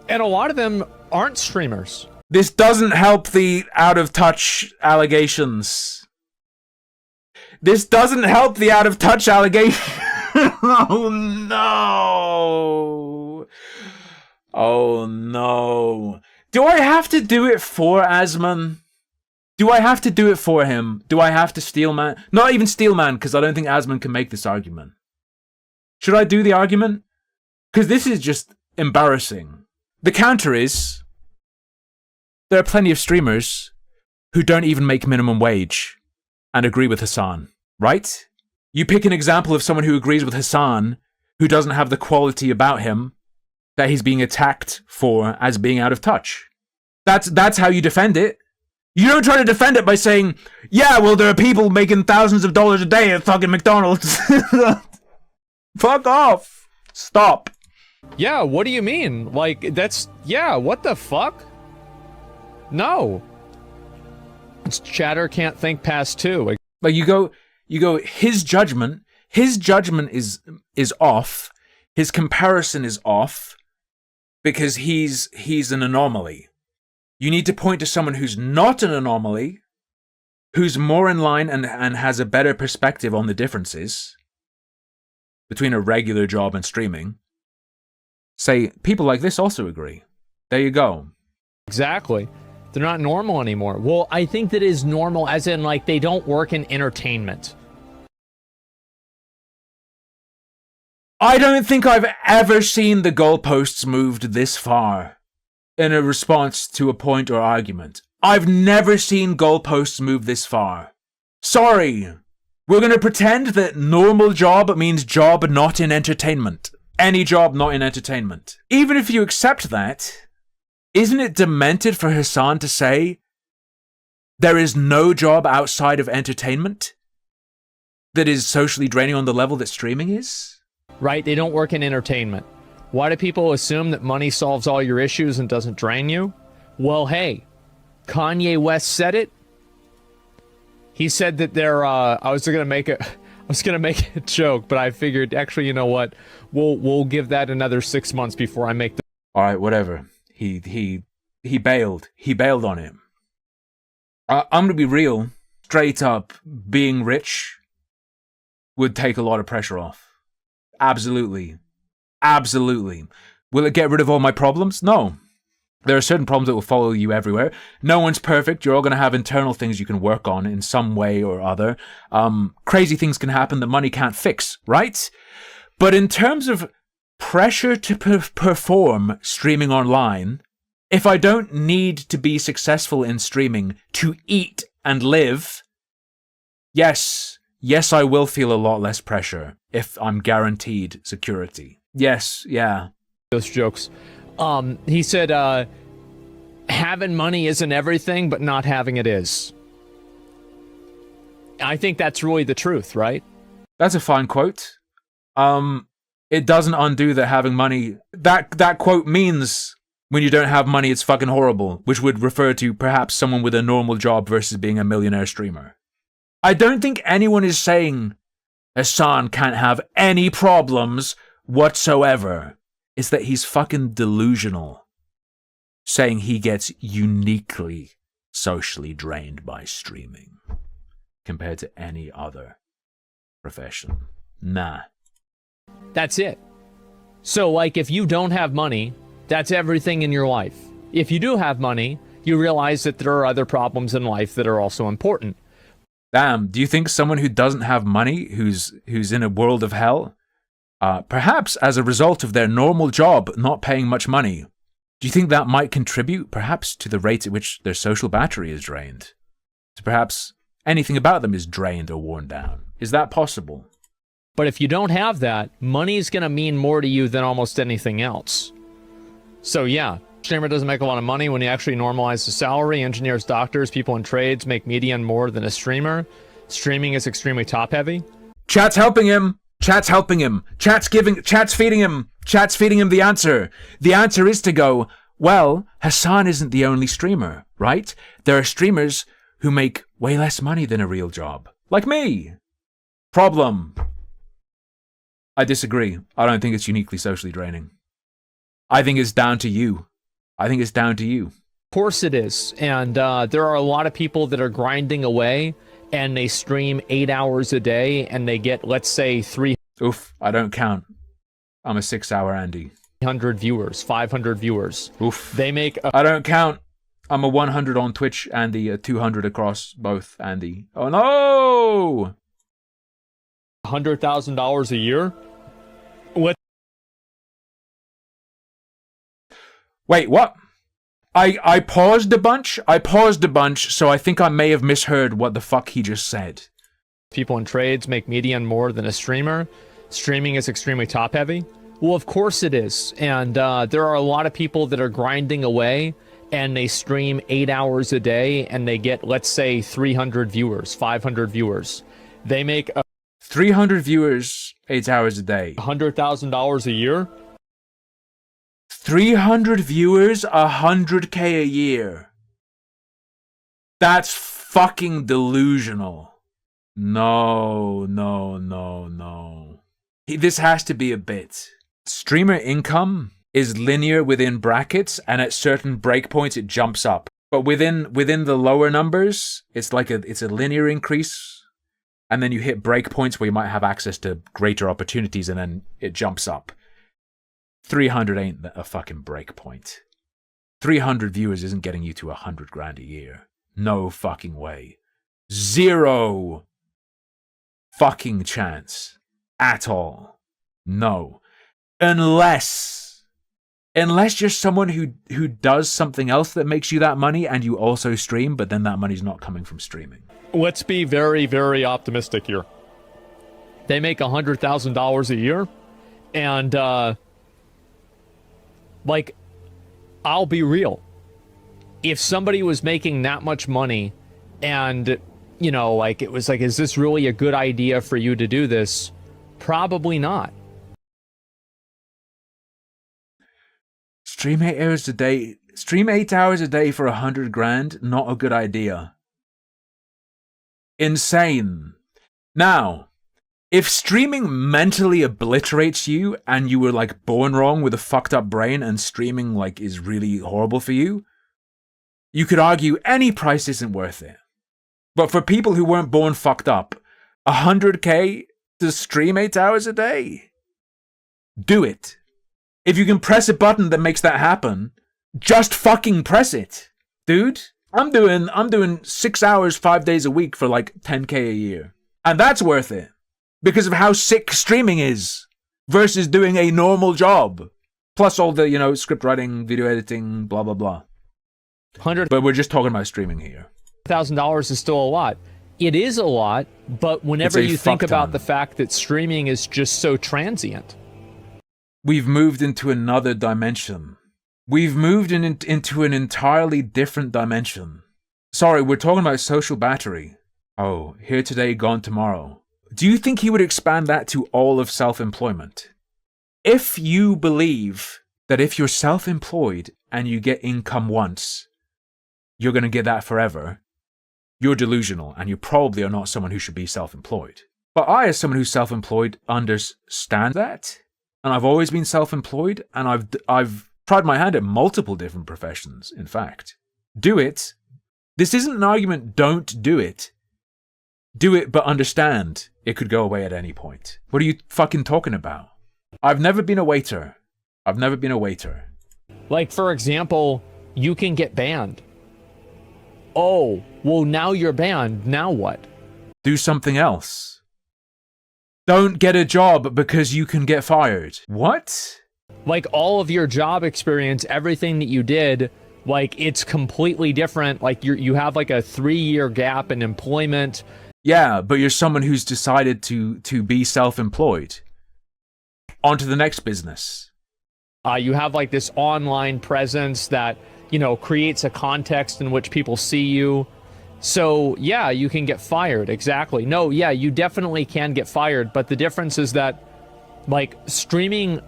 And a lot of them aren't streamers. This doesn't help the out-of-touch allegations. This doesn't help the out-of-touch allegation. Oh no! Oh no! Do I have to do it for Asmon? Do I have to do it for him? Do I have to Steelman? Not even Steelman, because I don't think Asmon can make this argument. Should I do the argument? Because this is just embarrassing. The counter is, there are plenty of streamers who don't even make minimum wage and agree with Hasan, right? You pick an example of someone who agrees with Hasan, who doesn't have the quality about him that he's being attacked for as being out of touch. That's how you defend it. You don't try to defend it by saying, yeah, well, there are people making thousands of dollars a day at fucking McDonald's. Fuck off. Stop. Yeah, what do you mean? Like, that's... Yeah, what the fuck? No. It's chatter can't think past two. Like, you go, his judgment is off. His comparison is off because he's an anomaly. You need to point to someone who's not an anomaly, who's more in line and has a better perspective on the differences between a regular job and streaming. Say, people like this also agree. There you go. Exactly. They're not normal anymore. Well, I think that is normal as in like they don't work in entertainment. I don't think I've ever seen the goalposts moved this far in a response to a point or argument. I've never seen goalposts move this far. Sorry. We're going to pretend that normal job means job not in entertainment. Any job not in entertainment. Even if you accept that, isn't it demented for Hasan to say there is no job outside of entertainment that is socially draining on the level that streaming is? Right? They don't work in entertainment. Why do people assume that money solves all your issues and doesn't drain you? Well, hey, Kanye West said it. He said that I was gonna make a joke, but I figured actually, you know what? We'll give that another 6 months before I make the. All right, whatever. He bailed. He bailed on it. I'm gonna be real. Straight up, being rich would take a lot of pressure off. Absolutely. Absolutely. Will it get rid of all my problems? No. There are certain problems that will follow you everywhere. No one's perfect. You're all going to have internal things you can work on in some way or other. Crazy things can happen that money can't fix, right? But in terms of pressure to perform streaming online, if I don't need to be successful in streaming to eat and live, yes, I will feel a lot less pressure if I'm guaranteed security. Yes, yeah. Those jokes. He said, having money isn't everything, but not having it is. I think that's really the truth, right? That's a fine quote. It doesn't undo that having money... That quote means when you don't have money, it's fucking horrible, which would refer to perhaps someone with a normal job versus being a millionaire streamer. I don't think anyone is saying Hasan can't have any problems whatsoever. It's that he's fucking delusional, saying he gets uniquely socially drained by streaming compared to any other profession. Nah. That's it. So, like, if you don't have money, that's everything in your life. If you do have money, you realize that there are other problems in life that are also important. Damn, do you think someone who doesn't have money, who's in a world of hell, perhaps as a result of their normal job not paying much money, do you think that might contribute perhaps to the rate at which their social battery is drained? So perhaps anything about them is drained or worn down. Is that possible? But if you don't have that, money is going to mean more to you than almost anything else. So yeah, streamer doesn't make a lot of money. When you actually normalize the salary, engineers, doctors, people in trades make median more than a streamer. Streaming is extremely top heavy. Chat's helping him. Chat's helping him. Chat's feeding him. Chat's feeding him the answer. The answer is to go, well, Hasan isn't the only streamer, right? There are streamers who make way less money than a real job. Like me. Problem. I disagree. I don't think it's uniquely socially draining. I think it's down to you. Of course it is. And there are a lot of people that are grinding away and they stream 8 hours a day and they get, let's say, 300 Oof, I don't count. I'm a 6-hour Andy. viewers, 500 viewers. Oof. They make I don't count. I'm a 100 on Twitch, Andy, a 200 across both, Andy. Oh no! $100,000 a year? Wait, what? I paused a bunch, so I think I may have misheard what the fuck he just said. People in trades make median more than a streamer. Streaming is extremely top heavy. Well, of course it is. And there are a lot of people that are grinding away and they stream 8 hours a day and they get, let's say, 300 viewers, 500 viewers. They make 300 viewers, 8 hours a day. $100,000 a year? 300 viewers, 100K a year. That's fucking delusional. No. This has to be a bit. Streamer income is linear within brackets, and at certain breakpoints it jumps up. But within the lower numbers, it's a linear increase, and then you hit breakpoints where you might have access to greater opportunities, and then it jumps up. 300 ain't a fucking breakpoint. 300 viewers isn't getting you to 100 grand a year. No fucking way. Zero fucking chance at all. No. Unless you're someone who does something else that makes you that money and you also stream, but then that money's not coming from streaming. Let's be very, very optimistic here. They make $100,000 a year, and like, I'll be real. If somebody was making that much money and, you know, like, it was like, is this really a good idea for you to do this? Probably not. Stream 8 hours a day. Stream 8 hours a day for 100 grand. Not a good idea. Insane. Now, if streaming mentally obliterates you and you were like born wrong with a fucked up brain and streaming like is really horrible for you, you could argue any price isn't worth it. But for people who weren't born fucked up, 100k to stream 8 hours a day? Do it. If you can press a button that makes that happen, just fucking press it. Dude, I'm doing 6 hours 5 days a week for like 10k a year. And that's worth it. Because of how sick streaming is versus doing a normal job. Plus all the, you know, script writing, video editing, blah, blah, blah. But we're just talking about streaming here. $1,000 is still a lot. It is a lot, but whenever you think about the fact that streaming is just so transient. We've moved into another dimension. We've moved into an entirely different dimension. Sorry, we're talking about social battery. Oh, here today, gone tomorrow. Do you think he would expand that to all of self-employment? If you believe that if you're self-employed and you get income once, you're going to get that forever, you're delusional and you probably are not someone who should be self-employed. But I, as someone who's self-employed, understand that. And I've always been self-employed and I've tried my hand at multiple different professions, in fact. Do it. This isn't an argument, don't do it. Do it, but understand it could go away at any point. What are you fucking talking about? I've never been a waiter. I've never been a waiter. Like, for example, you can get banned. Oh, well, now you're banned. Now what? Do something else. Don't get a job because you can get fired. What? Like, all of your job experience, everything that you did, like, it's completely different. Like, you have like a 3-year gap in employment. Yeah, but you're someone who's decided to be self-employed. On to the next business. You have like this online presence that, you know, creates a context in which people see you. So, yeah, you can get fired. Exactly. No, yeah, you definitely can get fired. But the difference is that, like, streaming,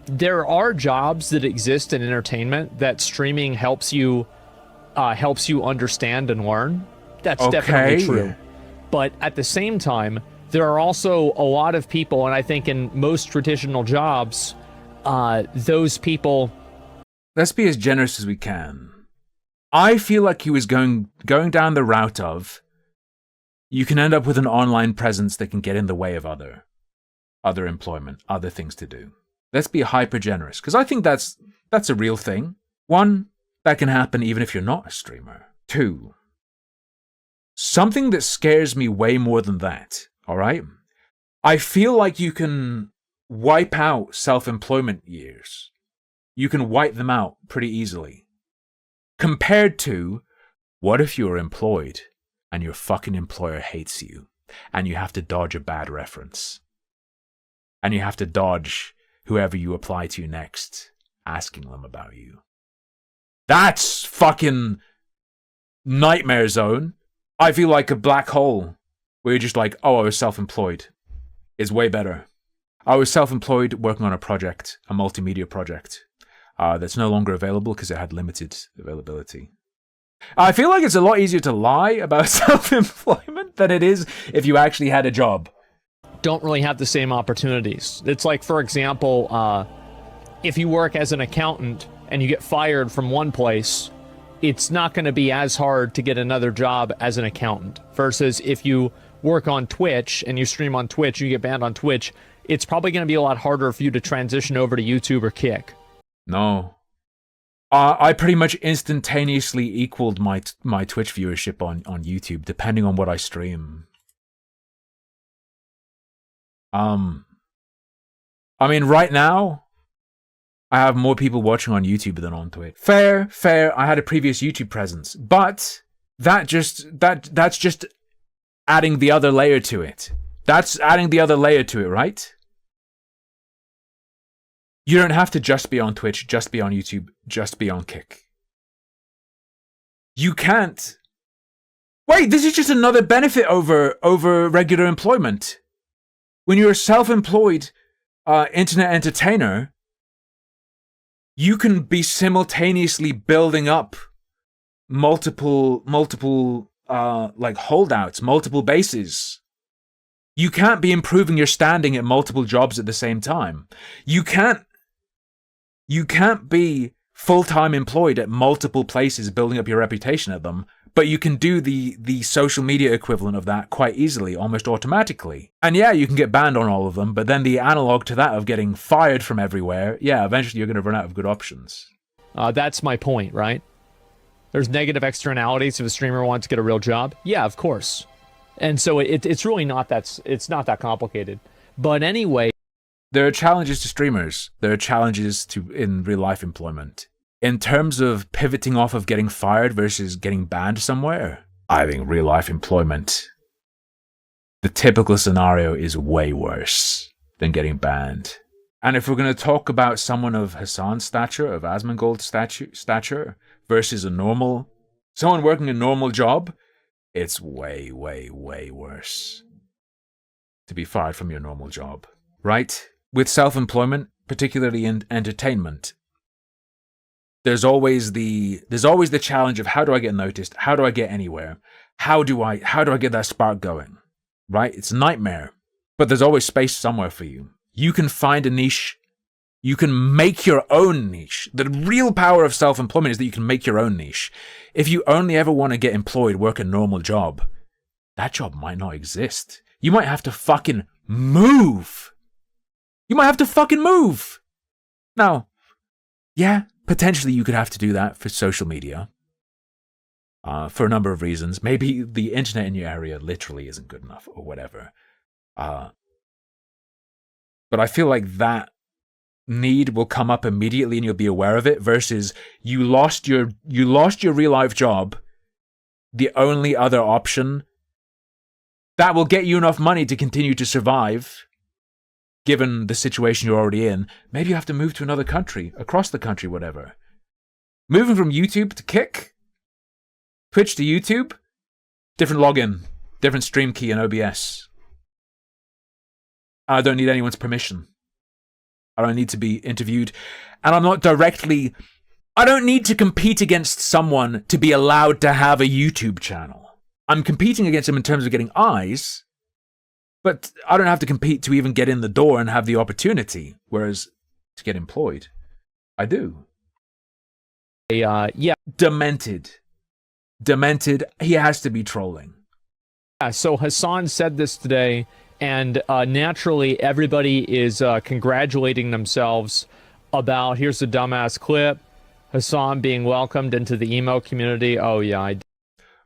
there are jobs that exist in entertainment that streaming helps you understand and learn. That's definitely true. But at the same time, there are also a lot of people, and I think in most traditional jobs, those people... Let's be as generous as we can. I feel like he was going down the route of, you can end up with an online presence that can get in the way of other employment, other things to do. Let's be hyper generous, because I think that's a real thing. 1, that can happen even if you're not a streamer. 2, something that scares me way more than that, all right? I feel like you can wipe out self-employment years. You can wipe them out pretty easily. Compared to, what if you're employed and your fucking employer hates you and you have to dodge a bad reference? And you have to dodge whoever you apply to next, asking them about you. That's fucking nightmare zone. I feel like a black hole where you're just like, oh, I was self-employed. It's way better. I was self-employed working on a project, a multimedia project, that's no longer available because it had limited availability. I feel like it's a lot easier to lie about self-employment than it is if you actually had a job. Don't really have the same opportunities. It's like, for example, if you work as an accountant and you get fired from one place, it's not going to be as hard to get another job as an accountant. Versus if you work on Twitch and you stream on Twitch, you get banned on Twitch, it's probably going to be a lot harder for you to transition over to YouTube or Kick. No. I pretty much instantaneously equaled my Twitch viewership on YouTube, depending on what I stream. I mean, right now, I have more people watching on YouTube than on Twitch. Fair. I had a previous YouTube presence, but that's just adding the other layer to it. That's adding the other layer to it, right? You don't have to just be on Twitch, just be on YouTube, just be on Kick. You can't. Wait, this is just another benefit over regular employment. When you're a self-employed internet entertainer, you can be simultaneously building up multiple like holdouts, multiple bases. You can't be improving your standing at multiple jobs at the same time. You can't be full-time employed at multiple places building up your reputation at them, but you can do the social media equivalent of that quite easily, almost automatically. And yeah, you can get banned on all of them, but then the analog to that of getting fired from everywhere, yeah, eventually you're going to run out of good options. That's my point, right? There's negative externalities if a streamer wants to get a real job. Yeah, of course. And so it's really not it's not that complicated. But anyway, there are challenges to streamers. There are challenges in real life employment. In terms of pivoting off of getting fired versus getting banned somewhere, I think real life employment, the typical scenario is way worse than getting banned. And if we're going to talk about someone of Hasan's stature, of Asmongold's stature, versus someone working a normal job, it's way, way, way worse to be fired from your normal job, right? With self-employment, particularly in entertainment, there's always the challenge of how do I get noticed? How do I get anywhere? How do I get that spark going? Right? It's a nightmare. But there's always space somewhere for you. You can find a niche. You can make your own niche. The real power of self-employment is that you can make your own niche. If you only ever want to get employed, work a normal job, that job might not exist. You might have to fucking move. Now, yeah, potentially you could have to do that for social media. For a number of reasons. Maybe the internet in your area literally isn't good enough or whatever. But I feel like that need will come up immediately and you'll be aware of it, versus you lost your real life job. The only other option that will get you enough money to continue to survive, given the situation you're already in, maybe you have to move to another country, across the country, whatever. Moving from YouTube to Kick, Twitch to YouTube, different login, different stream key and OBS. I don't need anyone's permission. I don't need to be interviewed. And I don't need to compete against someone to be allowed to have a YouTube channel. I'm competing against them in terms of getting eyes, but I don't have to compete to even get in the door and have the opportunity, whereas to get employed, I do. yeah. Demented. He has to be trolling. Yeah, so Hasan said this today, and naturally everybody is congratulating themselves about, here's a dumbass clip, Hasan being welcomed into the emo community. Oh yeah,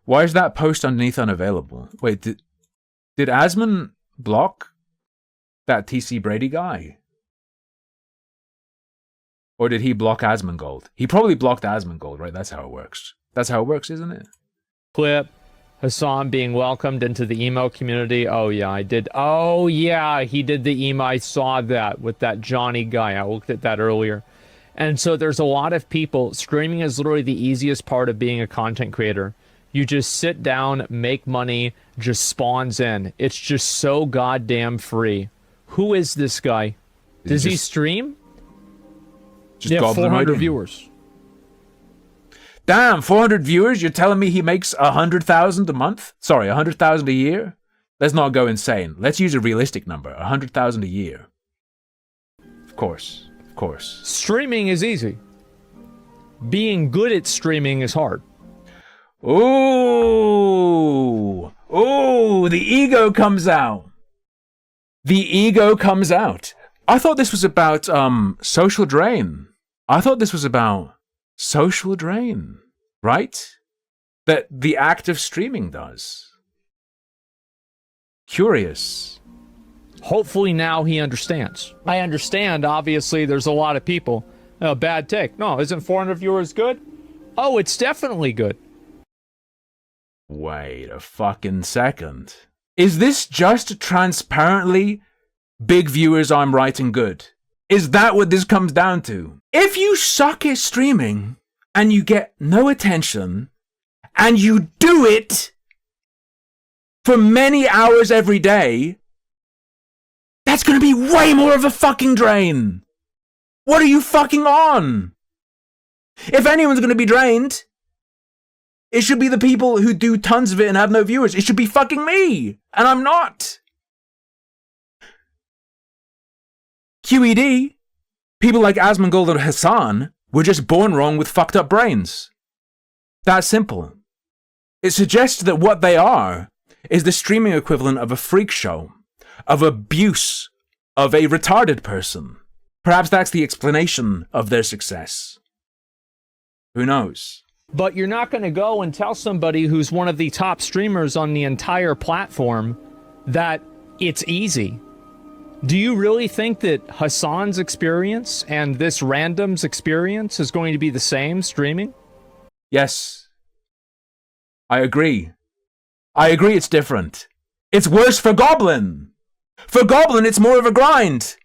Why is that post underneath unavailable? Wait, did Asmon block that TC Brady guy? Or did he block Asmongold? He probably blocked Asmongold, right? That's how it works. That's how it works, isn't it? Clip, Hasan being welcomed into the emo community. Oh yeah, I did. Oh yeah, he did the emo. I saw that with that Johnny guy. I looked at that earlier. And so there's a lot of people. Streaming is literally the easiest part of being a content creator. You just sit down, make money, just spawns in. It's just so goddamn free. Who is this guy? Does he stream? Just yeah, 400 writing. viewers. Damn, 400 viewers? You're telling me he makes 100,000 a month? Sorry, 100,000 a year? Let's not go insane. Let's use a realistic number. 100,000 a year. Of course. Streaming is easy. Being good at streaming is hard. Ooh, the ego comes out. I thought this was about social drain. I thought this was about social drain, right? That the act of streaming does. Curious. Hopefully now he understands. I understand, obviously, there's a lot of people. Oh, bad take. No, isn't 400 viewers good? Oh, it's definitely good. Wait a fucking second. Is this just transparently big viewers I'm writing good? Is that what this comes down to? If you suck at streaming and you get no attention and you do it for many hours every day, that's gonna be way more of a fucking drain. What are you fucking on? If anyone's gonna be drained, it should be the people who do tons of it and have no viewers. It should be fucking me, and I'm not. QED, people like Asmongold or Hasan were just born wrong with fucked up brains. That simple. It suggests that what they are is the streaming equivalent of a freak show, of abuse, of a retarded person. Perhaps that's the explanation of their success. Who knows? But you're not going to go and tell somebody who's one of the top streamers on the entire platform that it's easy. Do you really think that Hasan's experience and this random's experience is going to be the same streaming? Yes. I agree. I agree it's different. It's worse for Goblin. For Goblin, it's more of a grind.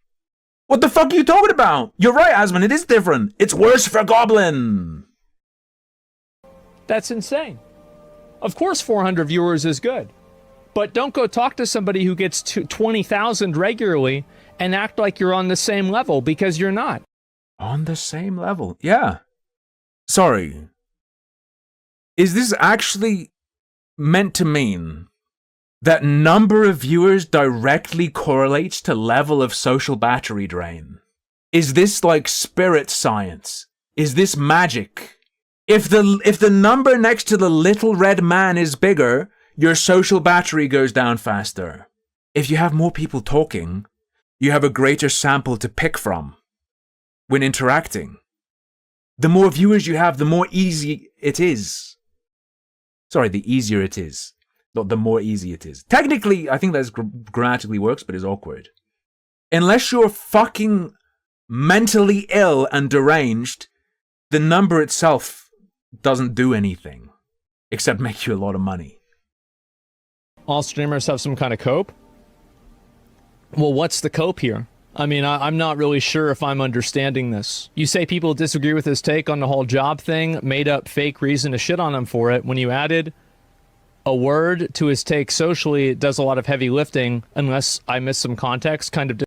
What the fuck are you talking about? You're right, Asmon, it is different. It's worse for Goblin. That's insane. Of course 400 viewers is good. But don't go talk to somebody who gets 20,000 regularly and act like you're on the same level, because you're not. On the same level? Yeah. Sorry. Is this actually meant to mean that number of viewers directly correlates to level of social battery drain? Is this like spirit science? Is this magic? If the number next to the little red man is bigger, your social battery goes down faster. If you have more people talking, you have a greater sample to pick from when interacting. The more viewers you have, the more easy it is. Sorry, the easier it is. Not the more easy it is. Technically, I think that grammatically works, but it's awkward. Unless you're fucking mentally ill and deranged, the number itself doesn't do anything except make you a lot of money. All streamers have some kind of cope? Well, what's the cope here? I mean, I'm not really sure if I'm understanding this. You say people disagree with his take on the whole job thing, made up fake reason to shit on him for it. When you added a word to his take socially, it does a lot of heavy lifting, unless I miss some context, kind of.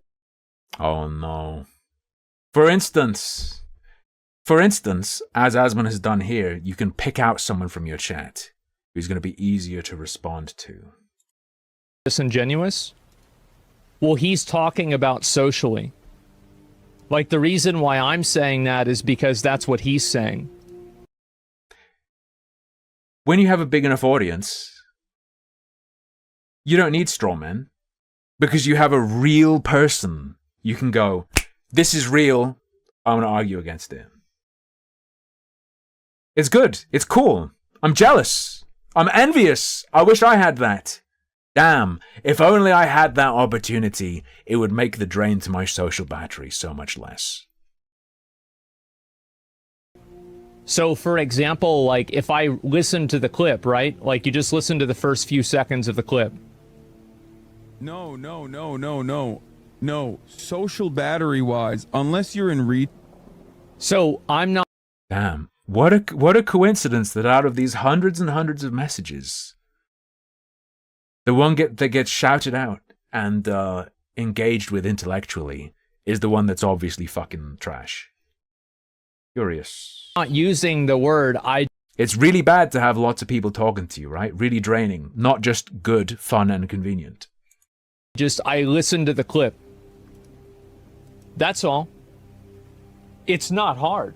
Oh no. For instance, as Asmon has done here, you can pick out someone from your chat who's going to be easier to respond to. Disingenuous? Well, he's talking about socially. Like, the reason why I'm saying that is because that's what he's saying. When you have a big enough audience, you don't need straw men, because you have a real person. You can go, this is real, I'm going to argue against it. It's good. It's cool. I'm jealous. I'm envious. I wish I had that. Damn, if only I had that opportunity, it would make the drain to my social battery so much less. So, for example, like, if I listen to the clip, right? Like, you just listen to the first few seconds of the clip. No. Social battery-wise, unless you're in So, I'm not... Damn, what a coincidence that out of these hundreds and hundreds of messages, the one that gets shouted out and engaged with intellectually is the one that's obviously fucking trash. Curious. Not using the word It's really bad to have lots of people talking to you, right? Really draining. Not just good, fun, and convenient. I listened to the clip. That's all. It's not hard.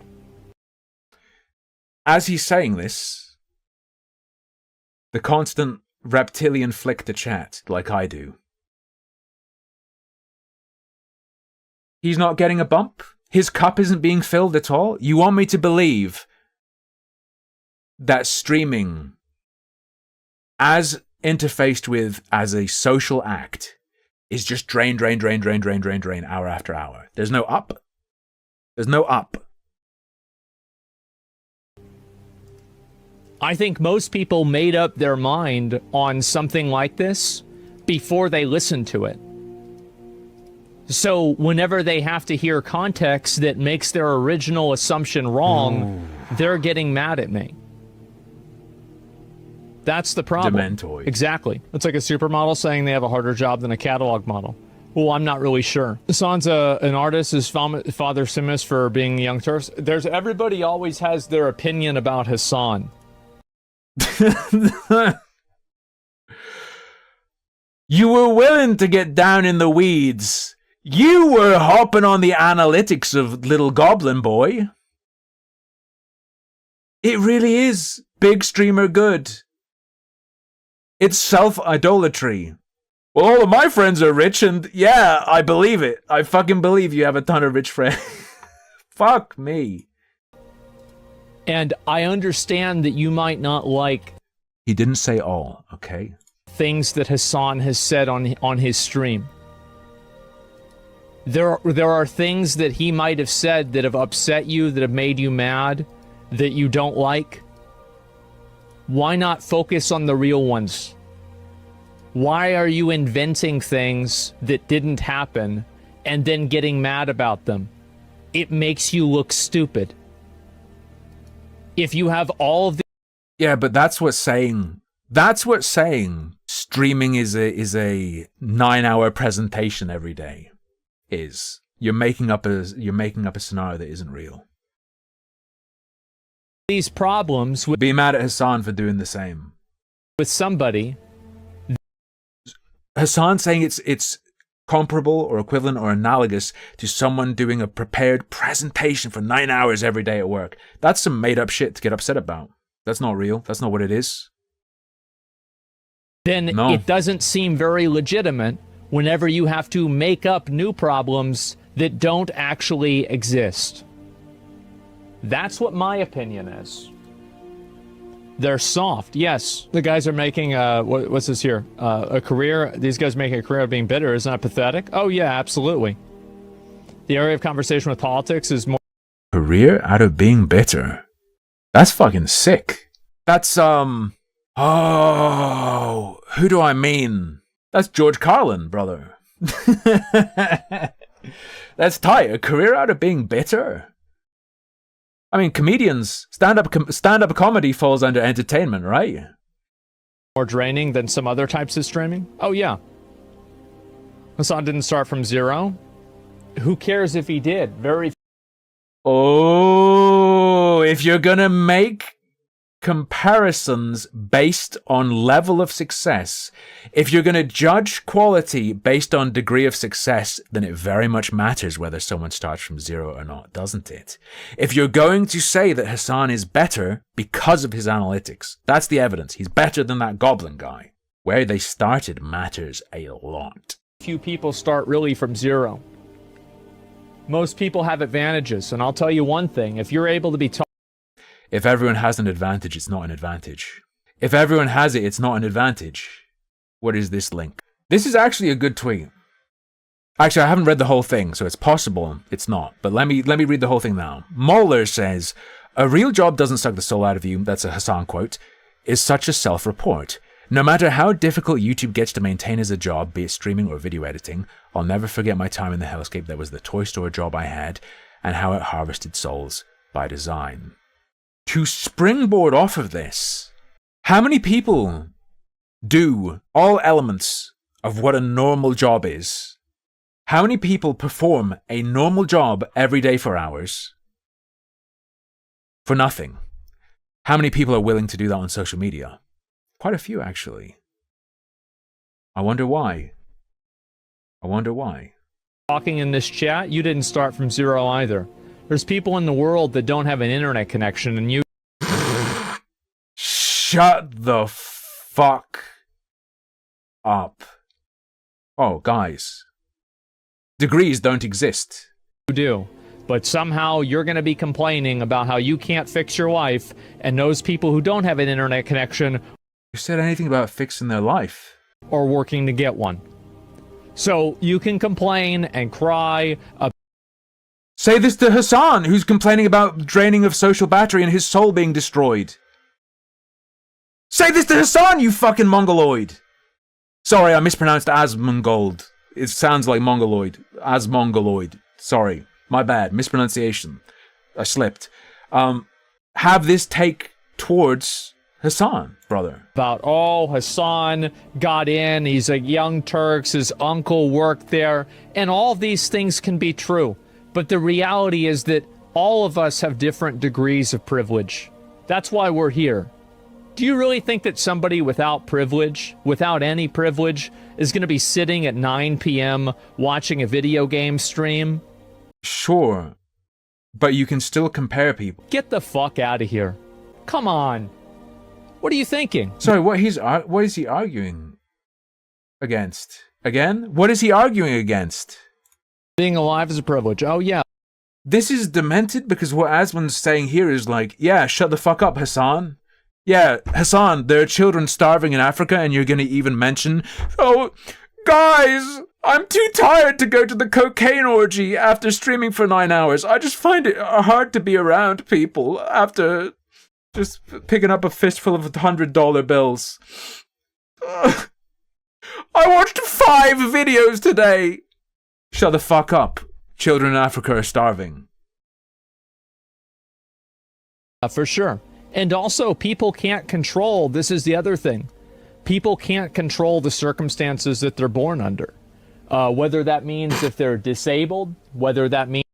As he's saying this, the constant reptilian flick to chat, like I do. He's not getting a bump? His cup isn't being filled at all? You want me to believe that streaming, as interfaced with as a social act, is just drain, hour after hour. There's no up. There's no up. I think most people made up their mind on something like this before they listened to it. So whenever they have to hear context that makes their original assumption wrong, they're getting mad at me. That's the problem. Dementoid. Exactly. It's like a supermodel saying they have a harder job than a catalog model. Well, I'm not really sure. Hasan's an artist. His father famous for being Young Turks. Everybody always has their opinion about Hasan. You were willing to get down in the weeds. You were hopping on the analytics of Little Goblin Boy. It really is big streamer good. It's self-idolatry. Well, all of my friends are rich, and yeah, I believe it. I fucking believe you have a ton of rich friends. Fuck me. And I understand that you might not like... He didn't say all, okay? ...things that Hasan has said on his stream. There are things that he might have said that have upset you, that have made you mad, that you don't like. Why not focus on the real ones? Why are you inventing things that didn't happen and then getting mad about them? It makes you look stupid. If you have all of the... Yeah, but that's what saying streaming is a 9-hour presentation every day is. You're making up a scenario that isn't real. These problems with... Be mad at Hasan for doing the same. With somebody... Hasan saying it's comparable or equivalent or analogous to someone doing a prepared presentation for 9 hours every day at work. That's some made up shit to get upset about. That's not real. That's not what it is. Then it doesn't seem very legitimate whenever you have to make up new problems that don't actually exist. That's what my opinion is. They're soft, yes. The guys are making, what's this here? A career, these guys making a career of being bitter. Isn't that pathetic? Oh yeah, absolutely. The area of conversation with politics is more... Career out of being bitter? That's fucking sick. That's, oh, who do I mean? That's George Carlin, brother. That's tight. A career out of being bitter? I mean, comedians, stand-up comedy falls under entertainment, right? More draining than some other types of streaming? Oh, yeah. Hasan didn't start from zero. Who cares if he did? Oh, if you're gonna make comparisons based on level of success, if you're gonna judge quality based on degree of success, then it very much matters whether someone starts from zero or not, doesn't it? If you're going to say that Hasan is better because of his analytics, that's the evidence. He's better than that goblin guy. Where they started matters a lot. Few people start really from zero. Most people have advantages, and I'll tell you one thing. If you're able to be taught... If everyone has an advantage, it's not an advantage. If everyone has it, it's not an advantage. What is this link? This is actually a good tweet. Actually, I haven't read the whole thing, so it's possible it's not. But let me read the whole thing now. Moeller says, "A real job doesn't suck the soul out of you," that's a Hasan quote, "is such a self-report. No matter how difficult YouTube gets to maintain as a job, be it streaming or video editing, I'll never forget my time in the hellscape that was the toy store job I had, and how it harvested souls by design." To springboard off of this, how many people do all elements of what a normal job is? How many people perform a normal job every day for hours for nothing? How many people are willing to do that on social media? Quite a few, actually. I wonder why. I wonder why. Talking in this chat, you didn't start from zero either. There's people in the world that don't have an internet connection, and you... Shut the fuck up. Oh, guys. Degrees don't exist. do. But somehow you're going to be complaining about how you can't fix your life, and those people who don't have an internet connection Who said anything about fixing their life? are working to get one. So you can complain and cry about Say this to Hasan, who's complaining about draining of social battery and his soul being destroyed. Say this to Hasan, you fucking mongoloid! Sorry, I mispronounced Asmongold. It sounds like mongoloid. Asmongoloid. Sorry. My bad. Mispronunciation. I slipped. Have this take towards Hasan, brother. oh, Hasan got in, he's a Young Turks, his uncle worked there, and all these things can be true. But the reality is that all of us have different degrees of privilege. That's why we're here. Do you really think that somebody without privilege, without any privilege, is going to be sitting at 9 p.m. watching a video game stream? Sure. But you can still compare people. Get the fuck out of here. Come on. What are you thinking? Sorry, what is he arguing against? Again? What is he arguing against? Being alive is a privilege. Oh, yeah. This is demented because what Asmon's saying here is like, yeah, shut the fuck up, Hasan. Yeah, Hasan, there are children starving in Africa and you're gonna even mention, oh, guys, I'm too tired to go to the cocaine orgy after streaming for 9 hours. I just find it hard to be around people after just picking up a fistful of $100 bills. I watched 5 videos today. Shut the fuck up. Children in Africa are starving. For sure. And also, people can't control, this is the other thing, people can't control the circumstances that they're born under. Whether that means if they're disabled, whether that means...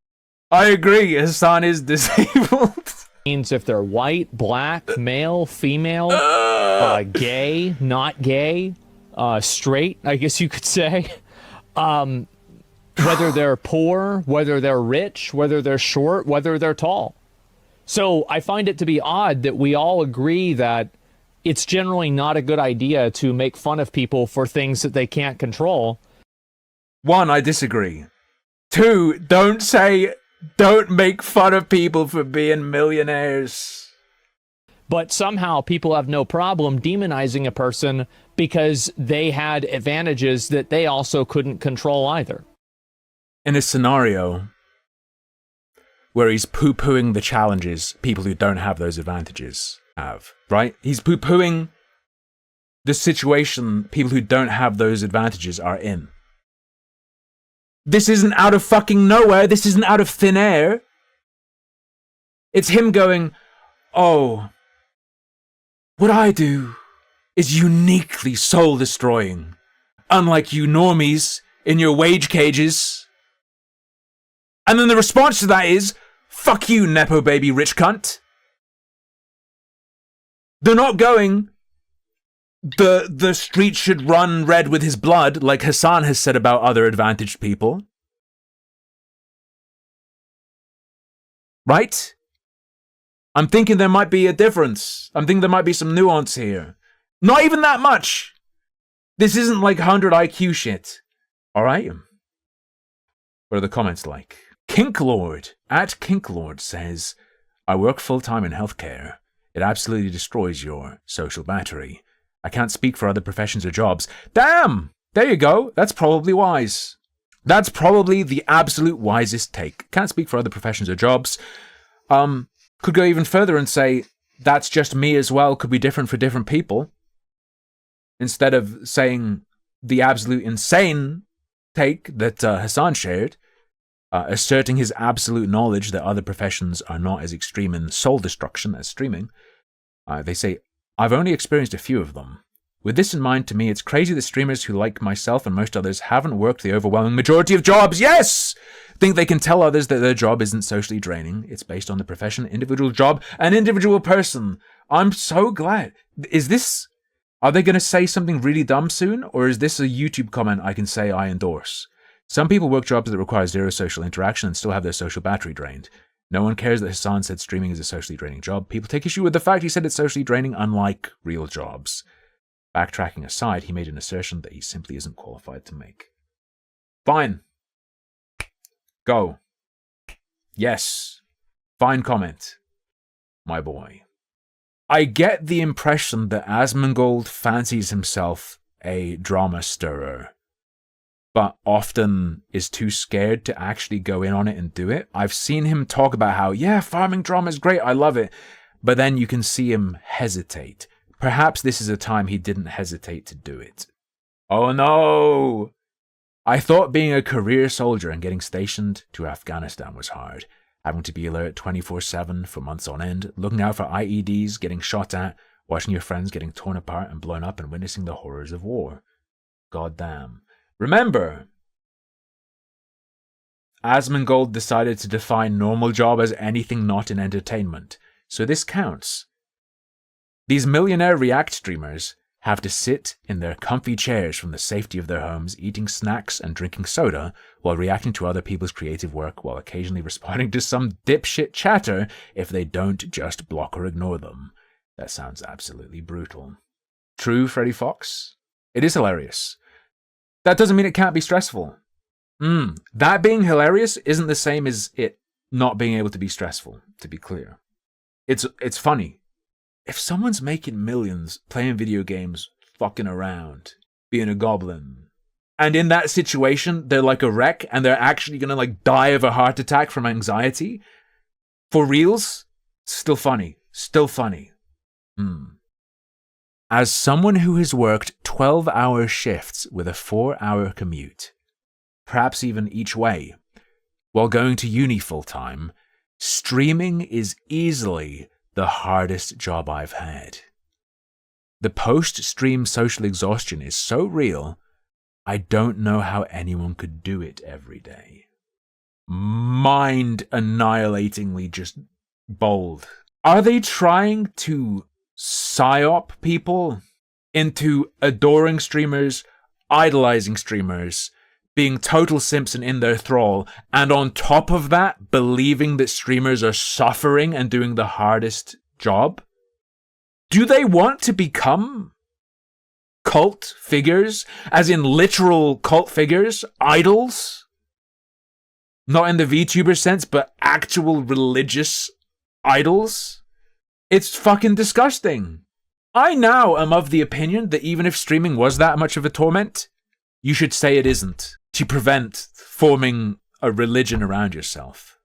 I agree, Hasan is disabled. means if they're white, black, male, female, gay, not gay, straight, I guess you could say. Whether they're poor, whether they're rich, whether they're short, whether they're tall. So I find it to be odd that we all agree that it's generally not a good idea to make fun of people for things that they can't control. 1, I disagree. 2, don't make fun of people for being millionaires. But somehow people have no problem demonizing a person because they had advantages that they also couldn't control either. In a scenario where he's poo-pooing the challenges people who don't have those advantages have, right? He's poo-pooing the situation people who don't have those advantages are in. This isn't out of fucking nowhere. This isn't out of thin air. It's him going, oh, what I do is uniquely soul-destroying, unlike you normies in your wage cages. And then the response to that is, fuck you, Nepo baby rich cunt. They're not going, the street should run red with his blood, like Hasan has said about other advantaged people. Right? I'm thinking there might be a difference. I'm thinking there might be some nuance here. Not even that much. This isn't like 100 IQ shit. Alright? What are the comments like? Kinklord at Kinklord says, I work full-time in healthcare. It absolutely destroys your social battery. I can't speak for other professions or jobs. Damn! There you go. That's probably wise. That's probably the absolute wisest take. Can't speak for other professions or jobs. Could go even further and say, that's just me as well, could be different for different people. Instead of saying the absolute insane take that Hasan shared, asserting his absolute knowledge that other professions are not as extreme in soul destruction as streaming. They say, I've only experienced a few of them. With this in mind, to me, it's crazy that streamers who, like myself and most others, haven't worked the overwhelming majority of jobs. Yes! Think they can tell others that their job isn't socially draining. It's based on the profession, individual job, and individual person. I'm so glad. Are they going to say something really dumb soon? Or is this a YouTube comment I can say I endorse? Some people work jobs that require zero social interaction and still have their social battery drained. No one cares that Hasan said streaming is a socially draining job. People take issue with the fact he said it's socially draining, unlike real jobs. Backtracking aside, he made an assertion that he simply isn't qualified to make. Fine. Go. Yes. Fine comment, my boy. I get the impression that Asmongold fancies himself a drama stirrer, but often is too scared to actually go in on it and do it. I've seen him talk about how, yeah, farming drama is great, I love it, but then you can see him hesitate. Perhaps this is a time he didn't hesitate to do it. Oh no! I thought being a career soldier and getting stationed to Afghanistan was hard. Having to be alert 24/7 for months on end, looking out for IEDs, getting shot at, watching your friends getting torn apart and blown up, and witnessing the horrors of war. God damn. Remember, Asmongold decided to define normal job as anything not in entertainment, so this counts. These millionaire React streamers have to sit in their comfy chairs from the safety of their homes, eating snacks and drinking soda, while reacting to other people's creative work, while occasionally responding to some dipshit chatter if they don't just block or ignore them. That sounds absolutely brutal. True, Freddy Fox? It is hilarious. That doesn't mean it can't be stressful. That being hilarious isn't the same as it not being able to be stressful, to be clear. It's funny. If someone's making millions playing video games, fucking around, being a goblin, and in that situation they're like a wreck and they're actually gonna like die of a heart attack from anxiety, for reals, still funny. Still funny. As someone who has worked 12-hour shifts with a 4-hour commute, perhaps even each way, while going to uni full-time, streaming is easily the hardest job I've had. The post-stream social exhaustion is so real, I don't know how anyone could do it every day. Mind-annihilatingly just bold. Are they trying to psyop people into adoring streamers, idolizing streamers, being total simps and in their thrall, and on top of that, believing that streamers are suffering and doing the hardest job? Do they want to become cult figures, as in literal cult figures, idols? Not in the VTuber sense, but actual religious idols? It's fucking disgusting. I now am of the opinion that even if streaming was that much of a torment, you should say it isn't, to prevent forming a religion around yourself.